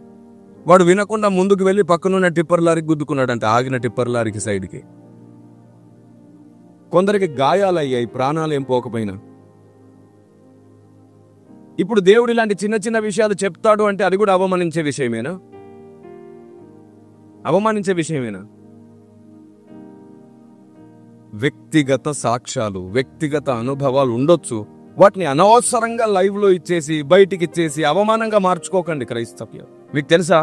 వాడు వినకుండా ముందుకు వెళ్ళి పక్కనున్న టిప్పర్ లారీకి గుద్దుకున్నాడంట, ఆగిన టిప్పర్ లారీకి సైడ్కి. కొందరికి గాయాలయ్యాయి, ప్రాణాలు ఏం పోకపోయినా. ఇప్పుడు దేవుడు ఇలాంటి చిన్న చిన్న విషయాలు చెప్తాడు అంటే అది కూడా అవమానించే విషయమేనా? అవమానించే విషయమేనా? వ్యక్తిగత సాక్ష్యాలు, వ్యక్తిగత అనుభవాలు ఉండొచ్చు, వాటిని అనవసరంగా లైవ్ లో ఇచ్చేసి బయటికి ఇచ్చేసి అవమానంగా మార్చుకోకండి క్రైస్తవ్యం. మీకు తెలుసా,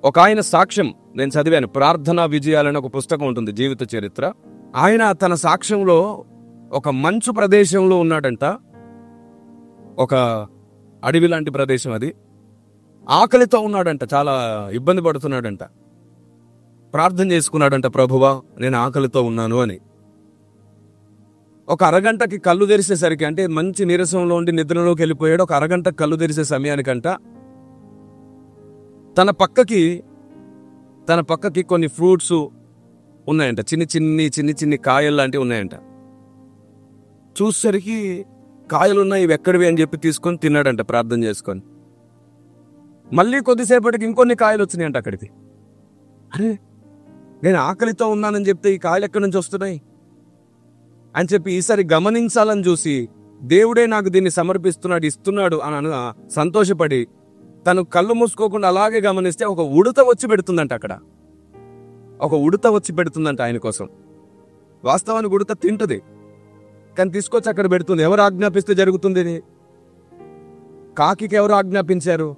ఒక ఆయన సాక్ష్యం నేను చదివాను, ప్రార్థనా విజయాలని ఒక పుస్తకం ఉంటుంది, జీవిత చరిత్ర. ఆయన తన సాక్ష్యంలో ఒక మంచు ప్రదేశంలో ఉన్నాడంట, ఒక అడవి లాంటి ప్రదేశం, అది ఆకలితో ఉన్నాడంట, చాలా ఇబ్బంది పడుతున్నాడంట. ప్రార్థన చేసుకున్నాడంట, ప్రభువా నేను ఆకలితో ఉన్నాను అని. ఒక అరగంటకి కళ్ళు తెరిసేసరికి, అంటే మంచి నీరసంలో ఉండి నిద్రలోకి వెళ్ళిపోయాడు, ఒక అరగంట కళ్ళు తెరిసే సమయానికంట తన పక్కకి కొన్ని ఫ్రూట్స్ ఉన్నాయంట, చిన్ని చిన్ని కాయలు లాంటివి ఉన్నాయంట. చూసేసరికి కాయలు ఉన్నాయి, ఇవి ఎక్కడివి అని చెప్పి తీసుకొని తిన్నాడంట ప్రార్థన చేసుకొని. మళ్ళీ కొద్దిసేపటికి ఇంకొన్ని కాయలు వచ్చినాయంట అక్కడికి. అరే నేను ఆకలితో ఉన్నానని చెప్తే ఈ కాయలు ఎక్కడి నుంచి వస్తున్నాయి అని చెప్పి ఈసారి గమనించాలని చూసి, దేవుడే నాకు దీన్ని సమర్పిస్తున్నాడు, ఇస్తున్నాడు అని సంతోషపడి తను కళ్ళు మూసుకోకుండా అలాగే గమనిస్తే ఒక ఉడత వచ్చి పెడుతుందంట. అక్కడ ఒక ఉడత వచ్చి పెడుతుందంట ఆయన కోసం. వాస్తవానికి ఉడత తింటది, కానీ తీసుకొచ్చి అక్కడ పెడుతుంది. ఎవరు ఆజ్ఞాపిస్తే జరుగుతుంది? కాకి ఎవరు ఆజ్ఞాపించారు?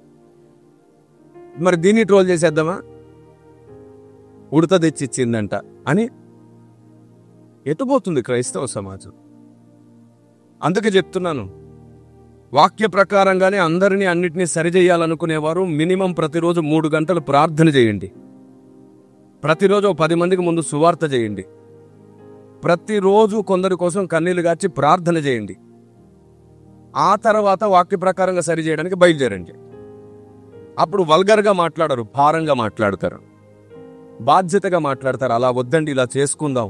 మరి దీన్ని ట్రోల్ చేసేద్దామా? ఉడత తెచ్చిచ్చిందంట అని. ఎటుపోతుంది క్రైస్తవ సమాజం? అందుకే చెప్తున్నాను, వాక్య ప్రకారంగానే అందరినీ అన్నిటినీ సరిచేయాలనుకునేవారు మినిమం ప్రతిరోజు 3 గంటలు ప్రార్థన చేయండి. ప్రతిరోజు 10 మందికి ముందు సువార్త చేయండి. ప్రతిరోజు కొందరి కోసం కన్నీళ్లు గార్చి ప్రార్థన చేయండి. ఆ తర్వాత వాక్య ప్రకారంగా సరి చేయడానికి బయలుదేరండి. అప్పుడు వల్గర్గా మాట్లాడరు, భారంగా మాట్లాడతారు, బాధ్యతగా మాట్లాడతారు. అలా వద్దండి, ఇలా చేసుకుందాం,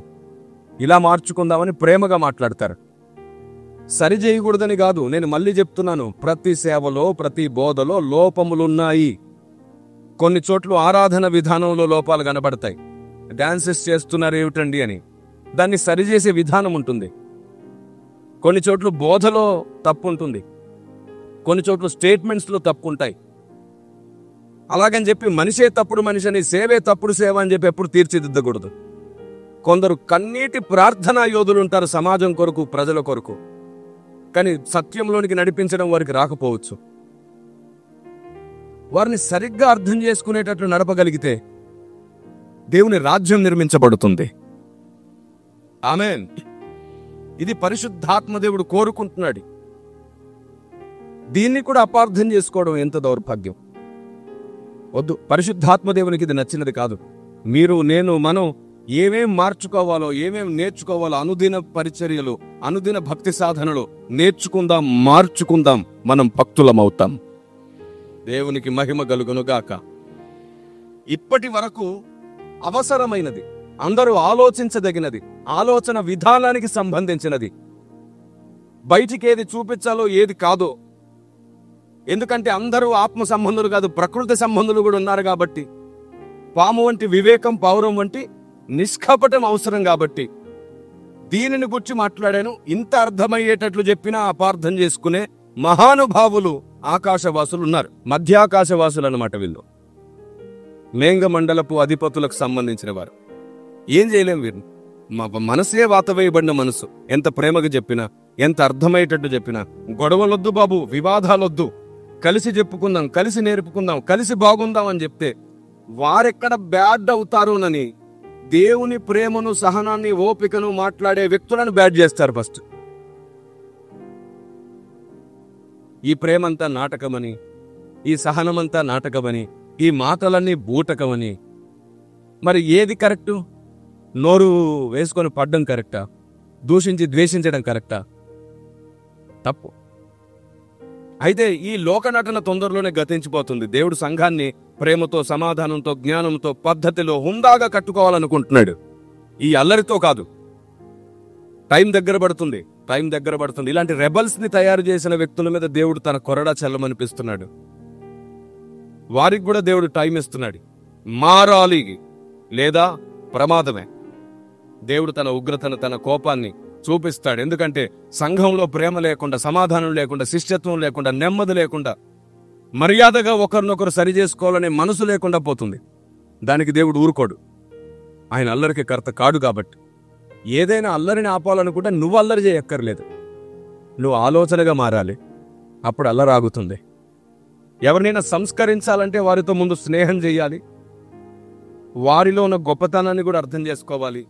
ఇలా మార్చుకుందామని ప్రేమగా మాట్లాడతారు. సరి చేయకూడదని కాదు, నేను మళ్ళీ చెప్తున్నాను, ప్రతి సేవలో ప్రతి బోధలో లోపములున్నాయి. కొన్ని చోట్ల ఆరాధన విధానంలో లోపాలు కనబడతాయి. డాన్సెస్ చేస్తున్నారు ఏమిటండి అని, దాన్ని సరిచేసే విధానం ఉంటుంది. కొన్ని చోట్ల బోధలో తప్పు ఉంటుంది, కొన్ని చోట్ల స్టేట్మెంట్స్లో తప్పు ఉంటాయి. అలాగని చెప్పి మనిషే తప్పుడు మనిషిని, సేవే తప్పుడు సేవ అని చెప్పి ఎప్పుడు తీర్చిదిద్దకూడదు. కొందరు కన్నీటి ప్రార్థనా యోధులు ఉంటారు సమాజం కొరకు, ప్రజల కొరకు, కానీ సత్యంలోనికి నడిపించడం వారికి రాకపోవచ్చు. వారిని సరిగ్గా అర్థం చేసుకునేటట్లు నడపగలిగితే దేవుని రాజ్యం నిర్మించబడుతుంది. ఆమేన్. ఇది పరిశుద్ధాత్మ దేవుడు కోరుకుంటున్నాడు. దీన్ని కూడా అపార్థం చేసుకోవడం ఎంత దౌర్భాగ్యం. వద్దు, పరిశుద్ధాత్మ దేవునికి ఇది నచ్చినది కాదు. మీరు, నేను, మనం ఏమేం మార్చుకోవాలో, ఏమేం నేర్చుకోవాలో, అనుదిన పరిచర్యలు, అనుదిన భక్తి సాధనలు నేర్చుకుందాం, మార్చుకుందాం, మనం భక్తులమవుతాం. దేవునికి మహిమ కలుగును గాక. ఇప్పటి వరకు అవసరమైనది, అందరూ ఆలోచించదగినది, ఆలోచన విధానానికి సంబంధించినది, బయటికి ఏది చూపించాలో ఏది కాదో. ఎందుకంటే అందరూ ఆత్మ సంబంధులు కాదు, ప్రకృతి సంబంధులు కూడా ఉన్నారు కాబట్టి. పాము వంటి వివేకం, పౌరం వంటి నిష్కపటం అవసరం కాబట్టి దీనిని గురించి మాట్లాడాను. ఇంత అర్థమయ్యేటట్లు చెప్పినా అపార్థం చేసుకునే మహానుభావులు ఆకాశవాసులు ఉన్నారు. మధ్యాకాశవాసులు అన్నమాట వీళ్ళు. మేఘ మండలపు అధిపతులకు సంబంధించిన వారు. ఏం చేయలేం వీరు. మనసే వాతవేయబడిన మనసు. ఎంత ప్రేమగా చెప్పినా, ఎంత అర్థమయ్యేటట్టు చెప్పినా, గొడవలొద్దు బాబు, వివాదాలొద్దు, కలిసి చెప్పుకుందాం, కలిసి నేర్పుకుందాం, కలిసి బాగుందాం అని చెప్తే వారెక్కడ బ్యాడ్ అవుతారోనని దేవుని ప్రేమను, సహనాన్ని, ఓపికను మాట్లాడే వ్యక్తులను బ్యాడ్ చేస్తారు ఫస్ట్. ఈ ప్రేమంతా నాటకమని, ఈ సహనమంతా నాటకమని, ఈ మాటలన్నీ బూటకమని. మరి ఏది కరెక్టు? నోరు వేసుకొని పడ్డం కరెక్టా? దూషించి ద్వేషించడం కరెక్టా? తప్పు. అయితే ఈ లోకనటన తొందరలోనే గతించిపోతుంది. దేవుడు సంఘాన్ని ప్రేమతో, సమాధానంతో, జ్ఞానంతో, పద్ధతిలో హుందాగా కట్టుకోవాలనుకుంటున్నాడు. ఈ అల్లరితో కాదు. టైం దగ్గర పడుతుంది. ఇలాంటి రెబల్స్ ని తయారు చేసిన వ్యక్తుల మీద దేవుడు తన కొరడా చల్లమనిపిస్తున్నాడు. వారికి కూడా దేవుడు టైం ఇస్తున్నాడు. మారాలి లేదా ప్రమాదమే. దేవుడు తన ఉగ్రతను, తన కోపాన్ని చూపిస్తాడు. ఎందుకంటే సంఘంలో ప్రేమ లేకుండా, సమాధానం లేకుండా, శిష్యత్వం లేకుండా, నెమ్మది లేకుండా, మర్యాదగా ఒకరినొకరు సరి చేసుకోవాలనే మనసు లేకుండా పోతుంది. దానికి దేవుడు ఊరుకోడు. ఆయన అల్లరికి కర్త కాడు కాబట్టి. ఏదైనా అల్లరిని ఆపాలనుకుంటే నువ్వు అల్లరి చేయక్కర్లేదు. నువ్వు ఆలోచనగా మారాలి. అప్పుడు అల్లరాగుతుంది. ఎవరినైనా సంస్కరించాలంటే వారితో ముందు స్నేహం చేయాలి. వారిలో ఉన్న గొప్పతనాన్ని కూడా అర్థం చేసుకోవాలి.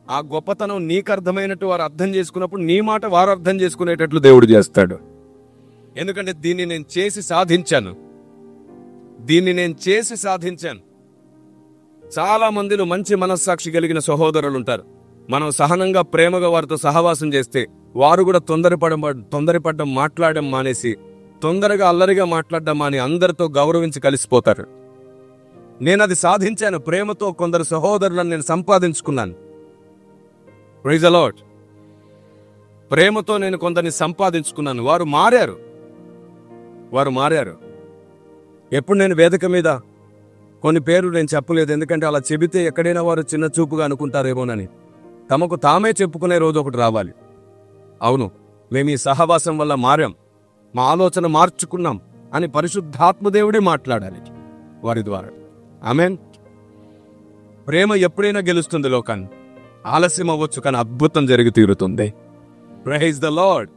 ఆ గొప్పతనం నీకు అర్థమైనట్టు వారు అర్థం చేసుకున్నప్పుడు నీ మాట వారు అర్థం చేసుకునేటట్లు దేవుడు చేస్తాడు. ఎందుకంటే దీన్ని నేను చేసి సాధించాను. చాలా మందిలో మంచి మనస్సాక్షి కలిగిన సహోదరులు ఉంటారు. మనం సహనంగా, ప్రేమగా వారితో సహవాసం చేస్తే వారు కూడా తొందరపడడం, మాట్లాడడం మానేసి తొందరగా అల్లరిగా మాట్లాడడం మాని అందరితో గౌరవించి కలిసిపోతారు. నేను అది సాధించాను. ప్రేమతో కొందరు సహోదరులను నేను సంపాదించుకున్నాను. Praise the lord. ప్రేమతో నేను కొందరిని సంపాదించుకున్నాను. వారు మారారు. ఎప్పుడు నేను వేదిక మీద కొన్ని పేర్లు నేను చెప్పలేదు. ఎందుకంటే అలా చెబితే ఎక్కడైనా వారు చిన్న చూపుగా అనుకుంటారేమోనని. తమకు తామే చెప్పుకునే రోజు ఒకటి రావాలి. అవును, మేము ఈ సహవాసం వల్ల మారాం, మా ఆలోచన మార్చుకున్నాం అని పరిశుద్ధాత్మదేవుడే మాట్లాడాలి వారి ద్వారా. ఆమేన్. ప్రేమ ఎప్పుడైనా గెలుస్తుంది లోకాన్ని. ఆలస్యం అవ్వచ్చు, కానీ అద్భుతం జరిగి తీరుతుంది. Praise the lord.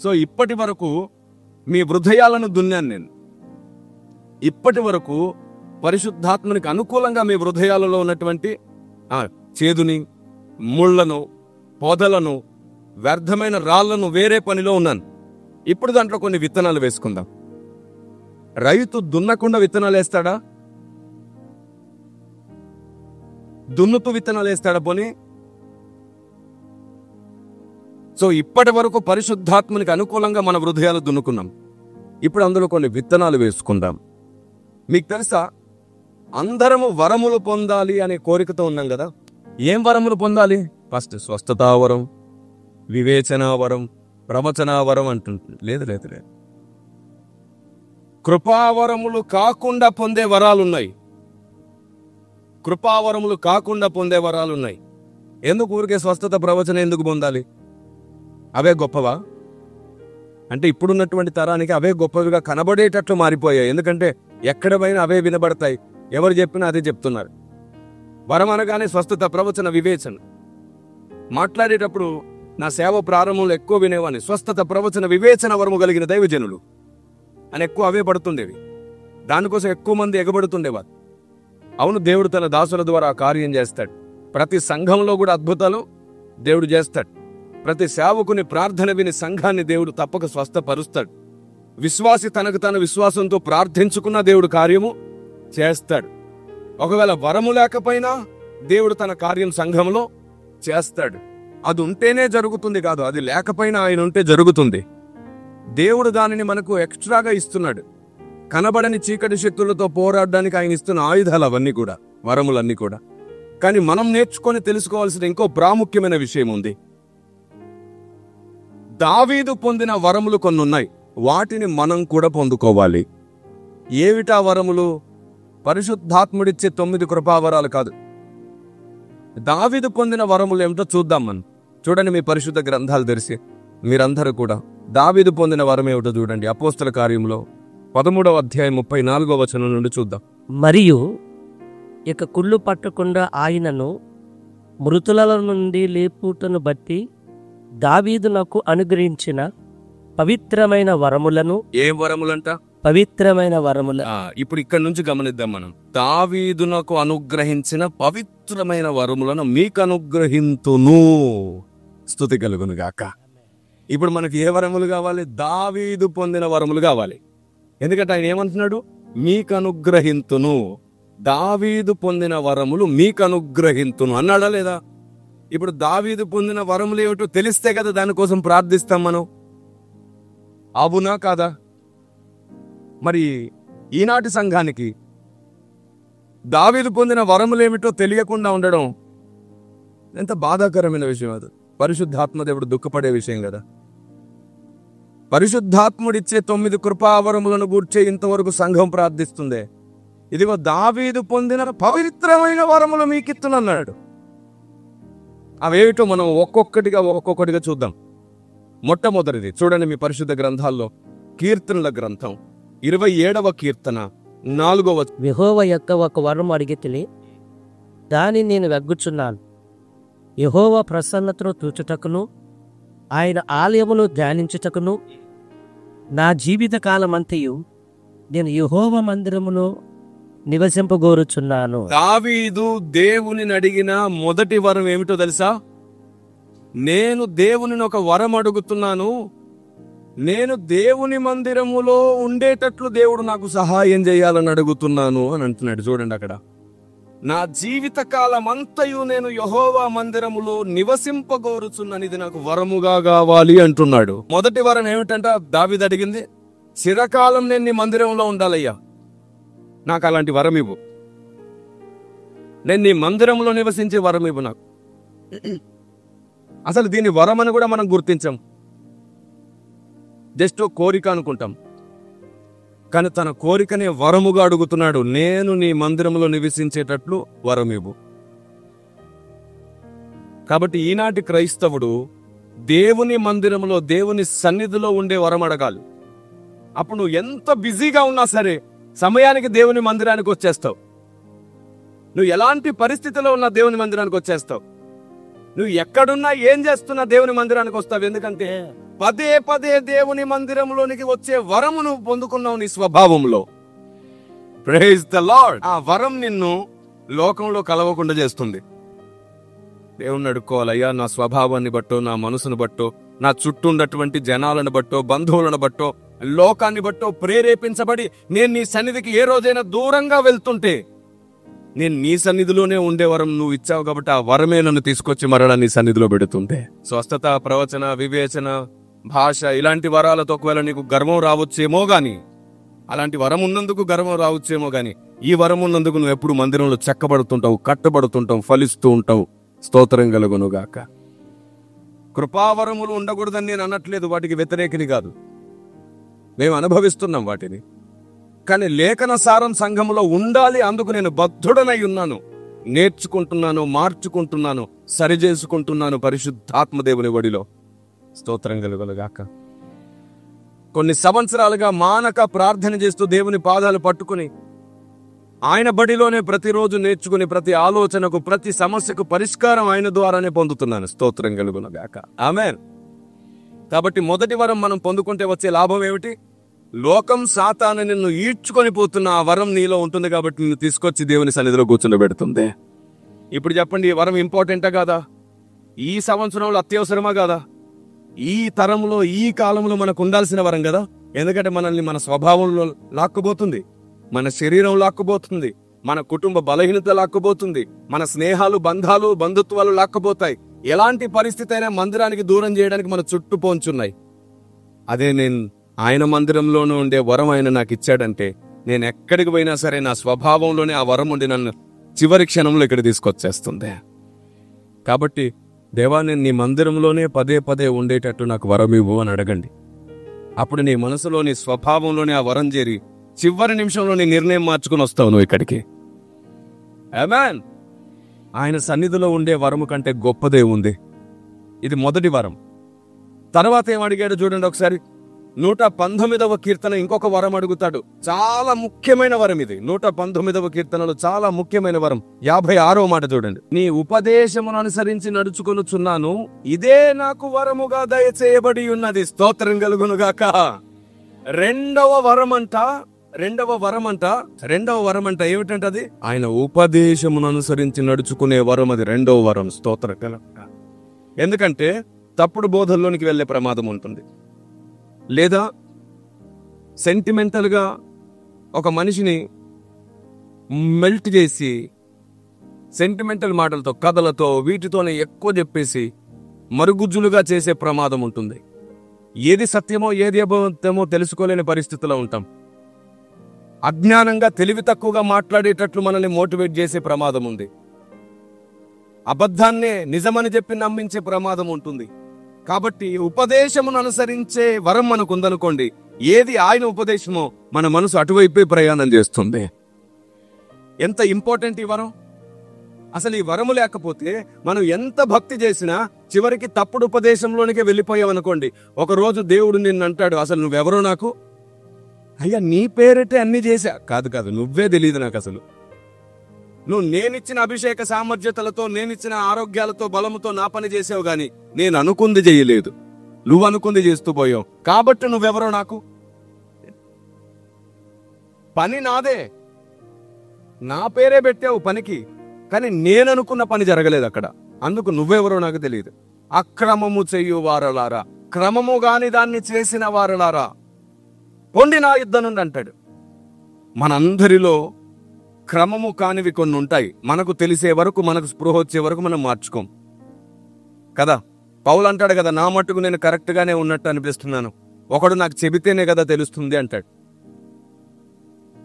సో ఇప్పటి వరకు మీ హృదయాలను దున్నాను నేను. ఇప్పటి వరకు పరిశుద్ధాత్మనికి అనుకూలంగా మీ హృదయాలలో ఉన్నటువంటి చేదుని, ముళ్లను, పొదలను, వ్యర్థమైన రాళ్లను వేరే పనిలో ఉన్నాను. ఇప్పుడు దాంట్లో కొన్ని విత్తనాలు వేసుకుందాం. రైతు దున్నకుండా విత్తనాలు వేస్తాడా? దున్నుతూ విత్తనాలు వేస్తాడా పోనీ? సో ఇప్పటి వరకు పరిశుద్ధాత్మనికి అనుకూలంగా మన హృదయాలు దున్నుకున్నాం. ఇప్పుడు అందులో కొన్ని విత్తనాలు వేసుకుందాం. మీకు తెలుసా, అందరము వరములు పొందాలి అనే కోరికతో ఉన్నాం కదా. ఏం వరములు పొందాలి? ఫస్ట్ స్వస్థతావరం, వివేచనావరం, ప్రవచనావరం అంటుంటుంది. లేదు. కృపావరములు కాకుండా పొందే వరాలున్నాయి. ఎందుకు ఊరికే స్వస్థత, ప్రవచనం ఎందుకు పొందాలి? అవే గొప్పవా? అంటే ఇప్పుడున్నటువంటి తరానికి అవే గొప్పవిగా కనబడేటట్లు మారిపోయాయి. ఎందుకంటే ఎక్కడ పోయినా అవే వినబడతాయి. ఎవరు చెప్పినా అదే చెప్తున్నారు. వరం అనగానే స్వస్థత, ప్రవచన, వివేచన. మాట్లాడేటప్పుడు నా సేవ ప్రారంభంలో ఎక్కువ వినేవాడిని. స్వస్థత, ప్రవచన, వివేచన వరము కలిగిన దైవజనులు అని ఎక్కువ అవే పడుతుండేవి. దానికోసం ఎక్కువ మంది ఎగబడుతుండేవారు. అవును, దేవుడు తన దాసుల ద్వారా కార్యం చేస్తాడు. ప్రతి సంఘంలో కూడా అద్భుతాలు దేవుడు చేస్తాడు. ప్రతి సేవకుని ప్రార్థన విని సంఘాన్ని దేవుడు తప్పక స్వస్థపరుస్తాడు. విశ్వాసి తనకు తన విశ్వాసంతో ప్రార్థించుకున్న దేవుడు కార్యము చేస్తాడు. ఒకవేళ వరము లేకపోయినా దేవుడు తన కార్యం సంఘంలో చేస్తాడు. అది ఉంటేనే జరుగుతుంది కాదు, అది లేకపోయినా ఆయన ఉంటే జరుగుతుంది. దేవుడు దానిని మనకు ఎక్స్ట్రాగా ఇస్తున్నాడు. కనబడని చీకటి శక్తులతో పోరాడడానికి ఆయన ఇస్తున్న ఆయుధాలు అవన్నీ కూడా, వరములన్నీ కూడా. కానీ మనం నేర్చుకొని తెలుసుకోవాల్సిన ఇంకో ప్రాముఖ్యమైన విషయం ఉంది. దావీదు పొందిన వరములు కొన్ని ఉన్నాయి, వాటిని మనం కూడా పొందుకోవాలి. ఏమిటా వరములు? పరిశుద్ధాత్ముడిచ్చే 9 కృపావరాలు కాదు. దావీదు పొందిన వరములు ఏమిటో చూద్దాం మనం. చూడండి మీ పరిశుద్ధ గ్రంథాలు తెరిచి మీరందరూ కూడా దావీదు పొందిన వరం ఏమిటో చూడండి. అపోస్తల కార్యంలో 13వ అధ్యాయం 34వ వచనం నుండి చూద్దాం. మరియు ఇక కుళ్ళు పట్టకుండా ఆయనను మృతుల నుండి లేపుటను బట్టి దావీదునకు అనుగ్రహించిన పవిత్రమైన వరములను. ఏం వరములంట? పవిత్రమైన వరముల. ఇప్పుడు ఇక్కడ నుంచి గమనిద్దాం మనం. దావీదునకు అనుగ్రహించిన పవిత్రమైన వరములను మీకు అనుగ్రహింతును. స్తుతి కలుగును గాక. ఇప్పుడు మనకి ఏ వరములు కావాలి? దావీదు పొందిన వరములు కావాలి. ఎందుకంటే ఆయన ఏమంటున్నాడు? మీకు అనుగ్రహింతును. దావీదు పొందిన వరములు మీకు అనుగ్రహింతును అన్నాడా లేదా? ఇప్పుడు దావీదు పొందిన వరములు ఏమిటో తెలిస్తే కదా దానికోసం ప్రార్థిస్తాం మనం. అవునా కాదా? మరి ఈనాటి సంఘానికి దావీదు పొందిన వరములు ఏమిటో తెలియకుండా ఉండడం ఎంత బాధాకరమైన విషయం. అది పరిశుద్ధాత్మదేవుడు దుఃఖపడే విషయం కదా. పరిశుద్ధాత్ముడిచ్చే 9 కృపావరములను గూర్చే ఇంతవరకు సంఘం ప్రార్థిస్తుందే. ఇదిగో దావీదు పొందిన పవిత్రమైన వరములు మీకిత్తునన్నాడు. అవేమిటో మనం ఒక్కొక్కటిగా చూద్దాం. మొట్టమొదటిది చూడండి మీ పరిశుద్ధ గ్రంథాల్లో, కీర్తనల గ్రంథం 27వ కీర్తన 4వ వచనం. యెహోవా యొక్క ఒక వరం అడిగితిని, దాన్ని నేను వెగ్గుచున్నాను. యెహోవా ప్రసన్నతను చూచుటకును ఆయన ఆలయమును ధ్యానించుటకును నా జీవిత కాలమంతయు నేను యెహోవా మందిరములో నివసింపగోరుచున్నాను. దావీదు దేవుని అడిగిన మొదటి వరం ఏమిటో తెలుసా? నేను దేవుని ఒక వరం అడుగుతున్నాను, నేను దేవుని మందిరములో ఉండేటట్లు దేవుడు నాకు సహాయం చేయాలని అడుగుతున్నాను అని అంటున్నాడు. చూడండి అక్కడ, నా జీవిత కాలమంతయు నేను యెహోవా మందిరములో నివసింపగోరుచున్నాను, ఇది నాకు వరముగా కావాలి అంటున్నాడు. మొదటి వరం ఏమిటంట దావీదు అడిగింది? చిరకాలం నేను నీ మందిరంలో ఉండాలయ్యా, నాకు అలాంటి వరం ఇవ్వు, నేను నీ మందిరంలో నివసించే వరం ఇవ్వు నాకు. అసలు దీని వరం అని కూడా మనం గుర్తించాం, జస్ట్ కోరిక అనుకుంటాం. కానీ తన కోరికనే వరముగా అడుగుతున్నాడు. నేను నీ మందిరంలో నివసించేటట్లు వరం ఇవ్వు. కాబట్టి ఈనాటి క్రైస్తవుడు దేవుని మందిరంలో దేవుని సన్నిధిలో ఉండే వరం అడగాలి. అప్పుడు నువ్వు ఎంత బిజీగా ఉన్నా సరే సమయానికి దేవుని మందిరానికి వచ్చేస్తావు. నువ్వు ఎలాంటి పరిస్థితిలో ఉన్నా దేవుని మందిరానికి వచ్చేస్తావు. నువ్వు ఎక్కడున్నా ఏం చేస్తున్నా దేవుని మందిరానికి వస్తావు. ఎందుకంటే పదే పదే దేవుని మందిరంలోనికి వచ్చే వరము నువ్వు పొందుకున్నావు నీ స్వభావంలో. Praise the lord. ఆ వరం నిన్ను లోకంలో కలవకుండా చేస్తుంది. దేవుణ్ణి అడుక్కోవాలయ్యా, నా స్వభావాన్ని బట్టో, నా మనసును బట్టో, నా చుట్టూ ఉన్నటువంటి జనాలను బట్టో, బంధువులను బట్టో, లోకాన్ని బట్టో ప్రేరేపించబడి నేను నీ సన్నిధికి ఏ రోజైనా దూరంగా వెళ్తుంటే, నేను నీ సన్నిధిలోనే ఉండే వరం నువ్వు ఇచ్చావు కాబట్టి ఆ వరమే నన్ను తీసుకొచ్చి మరలా నీ సన్నిధిలో పెడుతుంటే. స్వస్థత, ప్రవచన, వివేచన, భాష ఇలాంటి వరాలతో ఒకవేళ నీకు గర్వం రావచ్చేమో గాని, అలాంటి వరం ఉన్నందుకు గర్వం రావచ్చేమో గాని, ఈ వరం ఉన్నందుకు నువ్వు ఎప్పుడు మందిరంలో చెక్కబడుతుంటావు, కట్టబడుతుంటావు, ఫలిస్తూ ఉంటావు. స్తోత్రం కలుగును గాక. కృపావరములు ఉండకూడదని నేను అనట్లేదు, వాటికి వ్యతిరేకిని కాదు, మేము అనుభవిస్తున్నాం వాటిని. కానీ లేఖన సారం సంఘములో ఉండాలి. అందుకు నేను బద్ధుడనై ఉన్నాను, నేర్చుకుంటున్నాను, మార్చుకుంటున్నాను, సరిచేసుకుంటున్నాను పరిశుద్ధాత్మదేవుని ఒడిలో. స్తోత్రం కలుగునుగాక. కొన్ని సంవత్సరాలుగా మానక ప్రార్థన చేస్తూ దేవుని పాదాలు పట్టుకుని ఆయన బడిలోనే ప్రతిరోజు నేర్చుకుని ప్రతి ఆలోచనకు, ప్రతి సమస్యకు పరిష్కారం ఆయన ద్వారానే పొందుతున్నాను. స్తోత్రం కలుగునుగాక. ఆమేన్. కాబట్టి మొదటి వరం మనం పొందుకుంటే వచ్చే లాభం ఏమిటి? లోకం సాతాను నిన్ను ఈడ్చుకొని పోతున్న ఆ వరం నీలో ఉంటుంది కాబట్టి నిన్ను తీసుకొచ్చి దేవుని సన్నిధిలో కూర్చుండబెడుతుంది. ఇప్పుడు చెప్పండి, ఈ వరం ఇంపార్టెంటా కాదా? ఈ సంవత్సరంలో అత్యవసరమా కాదా? ఈ తరంలో, ఈ కాలంలో మనకు ఉండాల్సిన వరం కదా. ఎందుకంటే మనల్ని మన స్వభావంలో లాక్కుపోతుంది, మన శరీరం లాక్కుపోతుంది, మన కుటుంబ బలహీనత లాక్కుపోతుంది, మన స్నేహాలు, బంధాలు, బంధుత్వాలు లాక్కుపోతాయి. ఎలాంటి పరిస్థితి అయినా మందిరానికి దూరం చేయడానికి మన చుట్టూ పోంచున్నాయి. అదే నేను ఆయన మందిరంలోనూ ఉండే వరం ఆయన నాకు ఇచ్చాడంటే, నేను ఎక్కడికి పోయినా సరే నా స్వభావంలోనే ఆ వరం ఉండి నన్ను చివరి క్షణంలో ఇక్కడ తీసుకొచ్చేస్తుంది. కాబట్టి దేవా, నేను నీ మందిరంలోనే పదే పదే ఉండేటట్టు నాకు వరం ఇవ్వు అని అడగండి. అప్పుడు నీ మనసులో, నీ స్వభావంలోనే ఆ వరం చేరి చివరి నిమిషంలో నీ నిర్ణయం మార్చుకుని వస్తావు నువ్వు ఇక్కడికి. ఆమేన్. ఆయన సన్నిధిలో ఉండే వరము కంటే గొప్పదే ఉంది. ఇది మొదటి వరం. తర్వాత ఏం అడిగాడు చూడండి ఒకసారి. 119వ కీర్తన ఇంకొక వరం అడుగుతాడు. చాలా ముఖ్యమైన వరం ఇది. 119వ కీర్తనలో చాలా ముఖ్యమైన వరం. 56వ మాట చూడండి. నీ ఉపదేశమును అనుసరించి నడుచుకొనుచున్నాను, ఇదే నాకు వరముగా దయచేయబడి ఉన్నది. స్తోత్రం కలుగునుగాక. రెండవ వరం అంట ఏమిటంటది? ఆయన ఉపదేశమును అనుసరించి నడుచుకునే వరం. అది రెండవ వరం. స్తోత్రం కలుగునుగాక. ఎందుకంటే తప్పుడు బోధల్లోనికి వెళ్లే ప్రమాదం ఉంటుంది. లేదా సెంటిమెంటల్గా ఒక మనిషిని మెల్ట్ చేసి సెంటిమెంటల్ మాటలతో, కథలతో, వీటితోనే ఎక్కువ చెప్పేసి మరుగుజ్జులుగా చేసే ప్రమాదం ఉంటుంది. ఏది సత్యమో ఏది అబద్ధమో తెలుసుకోలేని పరిస్థితిలో ఉంటాం. అజ్ఞానంగా తెలివి తక్కువగా మాట్లాడేటట్లు మనల్ని మోటివేట్ చేసే ప్రమాదం ఉంది. అబద్ధాన్నే నిజమని చెప్పి నమ్మించే ప్రమాదం ఉంటుంది. కాబట్టి ఉపదేశమును అనుసరించే వరం మనకు ఉందనుకోండి, ఏది ఆయన ఉపదేశమో మన మనసు అటువైపే ప్రయాణం చేస్తుంది. ఎంత ఇంపార్టెంట్ ఈ వరం! అసలు ఈ వరము లేకపోతే మనం ఎంత భక్తి చేసినా చివరికి తప్పుడు ఉపదేశంలోనికే వెళ్ళిపోయామనుకోండి. ఒకరోజు దేవుడు నిన్ను అంటాడు, అసలు నువ్వెవరో నాకు? అయ్యా, నీ పేరిటే అన్ని చేశా. కాదు, నువ్వే తెలియదు నాకు అసలు. నువ్వు నేనిచ్చిన అభిషేక సామర్థ్యతలతో, నేనిచ్చిన ఆరోగ్యాలతో, బలముతో నా పని చేసావు గాని నేను అనుకుంది చేయలేదు. నువ్వు అనుకుంది చేస్తూ పోయావు. కాబట్టి నువ్వెవరో నాకు? పని నాదే, నా పేరే పెట్టావు పనికి, కానీ నేను అనుకున్న పని జరగలేదు అక్కడ. అందుకు నువ్వెవరో నాకు తెలియదు. అక్రమము చెయ్యు వారలారా, క్రమము గాని దాన్ని చేసిన వారలారా, పొండి నా యుద్ధ నుండి అంటాడు. మనందరిలో క్రమము కానివి కొన్ని ఉంటాయి. మనకు తెలిసే వరకు, మనకు స్పృహ వచ్చే వరకు మనం మార్చుకోం కదా. పౌలు అంటాడు కదా, నా మట్టుకు నేను కరెక్ట్ గానే ఉన్నట్టు అనిపిస్తున్నాను, ఒకడు నాకు చెబితేనే కదా తెలుస్తుంది అంటాడు.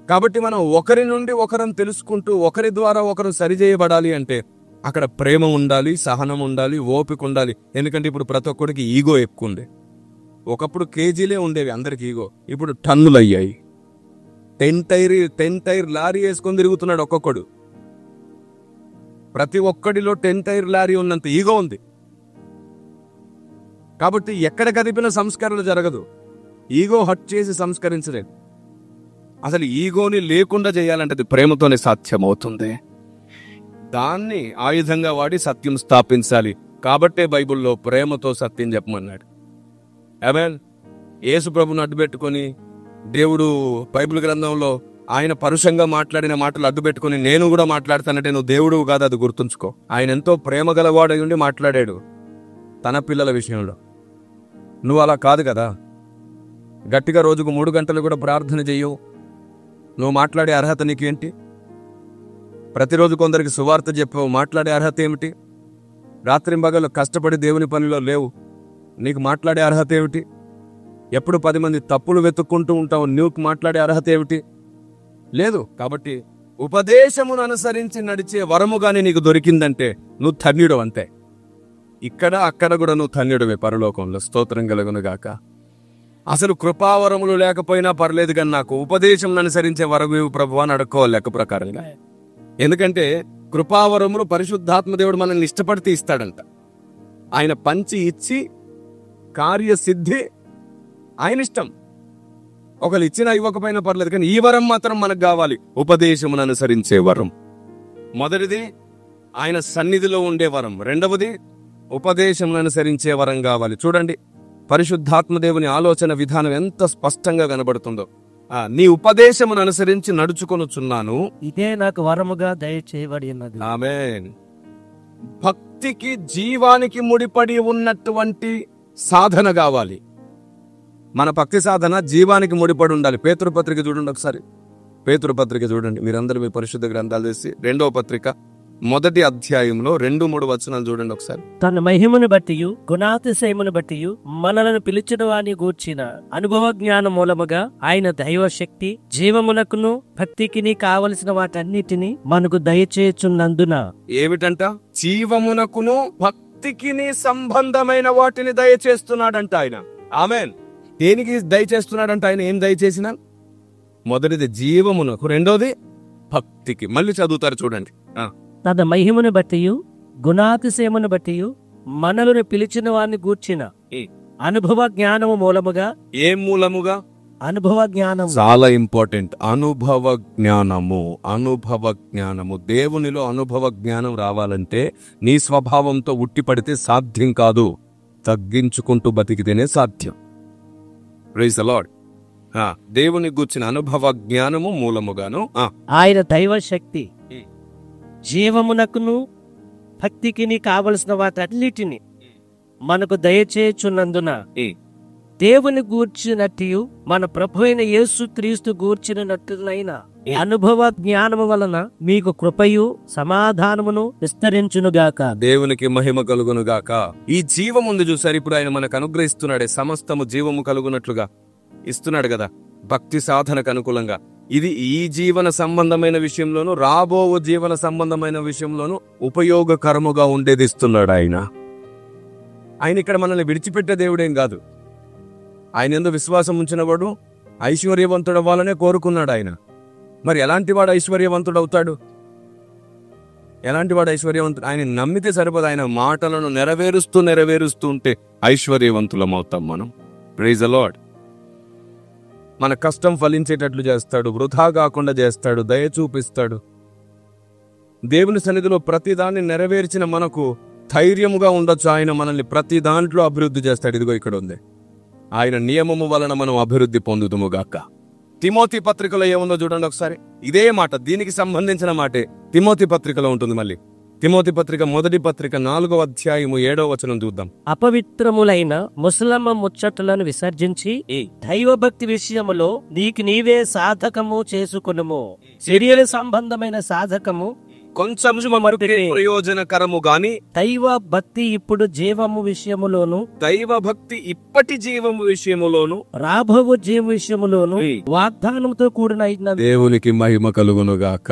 కాబట్టి మనం ఒకరి నుండి ఒకరిని తెలుసుకుంటూ ఒకరి ద్వారా ఒకరు సరిచేయబడాలి అంటే అక్కడ ప్రేమ ఉండాలి, సహనం ఉండాలి, ఓపిక ఉండాలి. ఎందుకంటే ఇప్పుడు ప్రతి ఒక్కడికి ఈగో ఎక్కువ ఉంది. ఒకప్పుడు కేజీలే ఉండేవి అందరికి ఈగో, ఇప్పుడు టన్నులు అయ్యాయి. 10 టైర్ లారీ వేసుకొని తిరుగుతున్నాడు ఒక్కొక్కడు. ప్రతి ఒక్కడిలో 10 టైర్ లారీ ఉన్నంత ఈగో ఉంది. కాబట్టి ఎక్కడ కదిపిన సంస్కరణ జరగదు. ఈగో హట్ చేసి సంస్కరించలేదు. అసలు ఈగోని లేకుండా చేయాలంటే అది ప్రేమతోనే సాధ్యమవుతుంది. దాన్ని ఆయుధంగా వాడి సత్యం స్థాపించాలి. కాబట్టే బైబిల్లో ప్రేమతో సత్యం చెప్పమన్నాడు. ఆమేన్. యేసు ప్రభుని అడ్డుపెట్టుకొని దేవుడు బైబిల్ గ్రంథంలో ఆయన పరుషంగా మాట్లాడిన మాటలు అడ్డుపెట్టుకుని నేను కూడా మాట్లాడతానంటే నువ్వు దేవుడు కాదు, అది గుర్తుంచుకో. ఆయన ఎంతో ప్రేమ గలవాడై ఉండి మాట్లాడాడు తన పిల్లల విషయంలో. నువ్వు అలా కాదు కదా. గట్టిగా రోజుకు 3 గంటలు కూడా ప్రార్థన చెయ్యవు. నువ్వు మాట్లాడే అర్హత నీకేంటి? ప్రతిరోజు కొందరికి సువార్త చెప్పావు, మాట్లాడే అర్హత ఏమిటి? రాత్రింబగలు కష్టపడి దేవుని పనిలో లేవు, నీకు మాట్లాడే అర్హత ఏమిటి? ఎప్పుడు 10 మంది తప్పులు వెతుక్కుంటూ ఉంటావు, నువ్వు మాట్లాడే అర్హత ఏమిటి? లేదు. కాబట్టి ఉపదేశమును అనుసరించి నడిచే వరముగానే నీకు దొరికిందంటే నువ్వు ధన్యుడు అంతే. ఇక్కడ అక్కడ కూడా నువ్వు ధన్యుడివే పరలోకంలో. స్తోత్రం కలుగునుగాక. అసలు కృపావరములు లేకపోయినా పర్లేదు, కానీ నాకు ఉపదేశం అనుసరించే వరము ప్రభువా అని అడుక్కోవాలి లెక్క ప్రకారంగా. ఎందుకంటే కృపావరములు పరిశుద్ధాత్మ దేవుడు మనల్ని ఇష్టపడితే ఇస్తాడంట. ఆయన పంచి ఇచ్చి కార్యసిద్ధి ఆయన ఇష్టం. ఒకళ్ళు ఇచ్చినా ఇవ్వకపోయినా పర్లేదు, కానీ ఈ వరం మాత్రం మనకు కావాలి. ఉపదేశమును అనుసరించే వరం. మొదటిది ఆయన సన్నిధిలో ఉండే వరం. రెండవది ఉపదేశమును అనుసరించే వరం కావాలి. చూడండి పరిశుద్ధాత్మ దేవుని ఆలోచన విధానం ఎంత స్పష్టంగా కనబడుతుందో. నీ ఉపదేశమును అనుసరించి నడుచుకొనుచున్నాను, ఇదే నాకు వరముగా దయచేయబడి ఉన్నది. ఆమేన్. భక్తికి జీవానికి ముడిపడి ఉన్నటువంటి సాధన కావాలి. మన భక్తి సాధన జీవానికి ముడిపడి ఉండాలి. పేతురుపత్రిక చూడండి ఒకసారి. పేతురుపత్రిక చూడండి, మీరందరూ మీ పరిశుద్ధ గ్రంథాలు చేసి 2వ పత్రిక 1వ అధ్యాయంలో 2-3 వచనాలు చూడండి ఒకసారి. తన మహిమను బట్టి గుణాతిశయమును బట్టి మనలను పిలిచిన వాని గూర్చిన అనుభవ జ్ఞాన మూలముగా ఆయన దైవ శక్తి జీవమునకును భక్తికిని కావలసిన వాటన్నిటిని మనకు దయచేయుచున్నందున. ఏమిటంట? జీవమునకును భక్తికిని సంబంధమైన వాటిని దయచేస్తున్నాడంట ఆయన. ఆమేన్. దేనికి దయచేస్తున్నాడంట ఆయన? ఏం దయచేసిన? మొదటిది జీవమునకు, రెండోది భక్తికి. మళ్ళీ చదువుతారు చూడండి. తన మహిమను బట్టియు గుణాతిశయమును బట్టియు మనలను పిలిచిన వారిని గూర్చిన అనుభవ జ్ఞానము మూలముగా ఏ మూలముగా? అనుభవ జ్ఞానం. చాలా ఇంపార్టెంట్. అనుభవ జ్ఞానము. దేవునిలో అనుభవ జ్ఞానం రావాలంటే నీ స్వభావంతో ఉట్టిపడితే సాధ్యం కాదు. తగ్గించుకుంటూ బతికితేనే సాధ్యం. Praise the lord. దేవుని గూర్చిన అనుభవ జ్ఞానము మూలముగాను ఆయన దైవ శక్తి జీవమునకును భక్తికిని కావలసిన వాటన్నిటిని మనకు దయచేయుచున్నందున దేవుని గూర్చినట్టు మన ప్రభు అయిన యేసు క్రీస్తు గూర్చినట్టులైన అనుభవ జ్ఞానము వలన మీకు కృపయు సమాధానమును విస్తరించునుగాక. దేవునికి మహిమ కలుగునుగాక. ఈ జీవం ఉంది చూసారు, ఇప్పుడు ఆయన మనకు అనుగ్రహిస్తున్నాడే, సమస్తము జీవము కలుగునట్లుగా ఇస్తున్నాడు కదా, భక్తి సాధనకు అనుకూలంగా. ఇది ఈ జీవన సంబంధమైన విషయంలోను రాబో జీవన సంబంధమైన విషయంలోను ఉపయోగకరముగా ఉండేది ఇస్తున్నాడు ఆయన. ఆయన ఇక్కడ మనల్ని విడిచిపెట్టే దేవుడేం కాదు. ఆయన యందు విశ్వాసం ఉంచినవాడు ఐశ్వర్యవంతుడు అవ్వాలనే కోరుకున్నాడు ఆయన. మరి ఎలాంటి వాడు ఐశ్వర్యవంతుడు అవుతాడు? ఎలాంటి వాడు ఐశ్వర్యవంతుడు? ఆయన నమ్మితే సరిపోదు. ఆయన మాటలను నెరవేరుస్తూ ఉంటే ఐశ్వర్యవంతులం అవుతాం మనం. Praise the lord. మన కష్టం ఫలించేటట్లు చేస్తాడు, వృధా కాకుండా చేస్తాడు, దయ చూపిస్తాడు. దేవుని సన్నిధిలో ప్రతిదాన్ని నెరవేర్చిన మనకు ధైర్యముగా ఉండొచ్చు. ఆయన మనల్ని ప్రతి దాంట్లో అభివృద్ధి చేస్తాడు. ఇదిగో ఇక్కడ ఉంది, ఆయన నియమము వలన మనం అభివృద్ధి పొందుదుముగాక. తిమోతి పత్రికలో ఏముందో చూడండి ఒకసారి. ఇదే మాట, దీనికి సంబంధించిన మాటే తిమోతి పత్రికలో ఉంటుంది. మళ్ళీ తిమోతి పత్రిక 1వ పత్రిక 4వ అధ్యాయము 7వ వచనం చూద్దాం. అపవిత్రములైన ముసలమ్మ ముచ్చటలను విసర్జించి దైవభక్తి విషయములో నీకు నీవే సాధకము చేసుకునుము. శరీర సంబంధమైన సాధకము కొంచెం ప్రయోజనకరము గాని దైవ భక్తి ఇప్పుడు జీవము విషయములోను, దైవ భక్తి ఇప్పటి జీవము విషయములోను, రాబోవు జీవ విషయములోను వాగ్దానంతో కూడిన దేవునికి మహిమ కలుగునుగాక.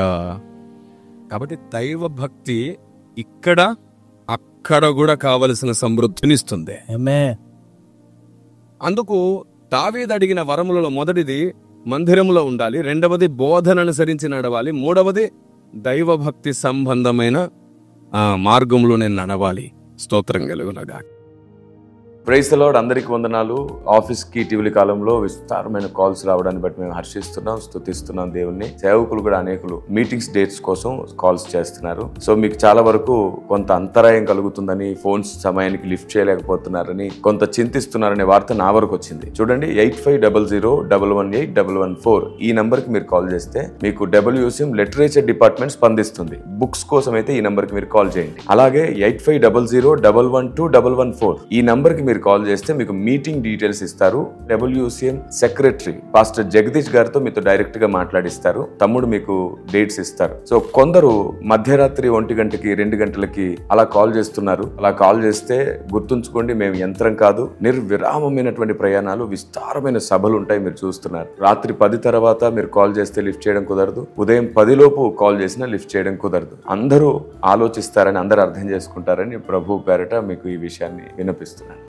కాబట్టి దైవ భక్తి ఇక్కడ అక్కడ కూడా కావలసిన సమృద్ధినిస్తుంది. అందుకు దావీదు అడిగిన వరములలో మొదటిది మందిరములో ఉండాలి, రెండవది బోధన అనుసరించి నడవాలి, మూడవది దైవభక్తి సంబంధమైన మార్గంలో నేను నడవాలి. స్తోత్రం కలుగునగాక. Praise the lord. అందరికి వందనాలు. ఆఫీస్కి ఇటీవలి కాలంలో విస్తారమైన కాల్స్ రావడాన్ని బట్టి మేము హర్షిస్తున్నాం, స్తుతిస్తున్నాం దేవుణ్ణి. సేవకులు కూడా అనేకులు మీటింగ్స్ డేట్స్ కోసం కాల్స్ చేస్తున్నారు. సో మీకు చాలా వరకు కొంత అంతరాయం కలుగుతుందని, ఫోన్స్ సమయానికి లిఫ్ట్ చేయలేకపోతున్నారని, కొంత చింతిస్తున్నారనే వార్త నా వరకు వచ్చింది. చూడండి, 8500111814 ఈ నంబర్ కి మీరు కాల్ చేస్తే మీకు WCM లిటరేచర్ డిపార్ట్మెంట్ స్పందిస్తుంది. బుక్స్ కోసం అయితే ఈ నంబర్ కి మీరు కాల్ చేయండి. అలాగే 8500112114 ఈ నంబర్ కి మీరు కాల్ చేస్తే మీకు మీటింగ్ డీటెయిల్స్ ఇస్తారు. WCM సెక్రటరీ పాస్టర్ జగదీష్ గారితో మీతో డైరెక్ట్ గా మాట్లాడిస్తారు. తమ్ముడు మీకు డేట్స్ ఇస్తారు. సో కొందరు మధ్యరాత్రి 1 గంటకి 2 గంటలకి అలా కాల్ చేస్తున్నారు. అలా కాల్ చేస్తే గుర్తుంచుకోండి, మేము యంత్రం కాదు. నిర్విరామమైనటువంటి ప్రయాణాలు, విస్తారమైన సభలు ఉంటాయి. మీరు చూస్తున్నారు. రాత్రి 10 తర్వాత మీరు కాల్ చేస్తే లిఫ్ట్ చేయడం కుదరదు. ఉదయం 10 లోపు కాల్ చేసినా లిఫ్ట్ చేయడం కుదరదు. అందరూ ఆలోచిస్తారని, అందరూ అర్థం చేసుకుంటారని ప్రభు పేరట మీకు ఈ విషయాన్ని వినిపిస్తున్నాను.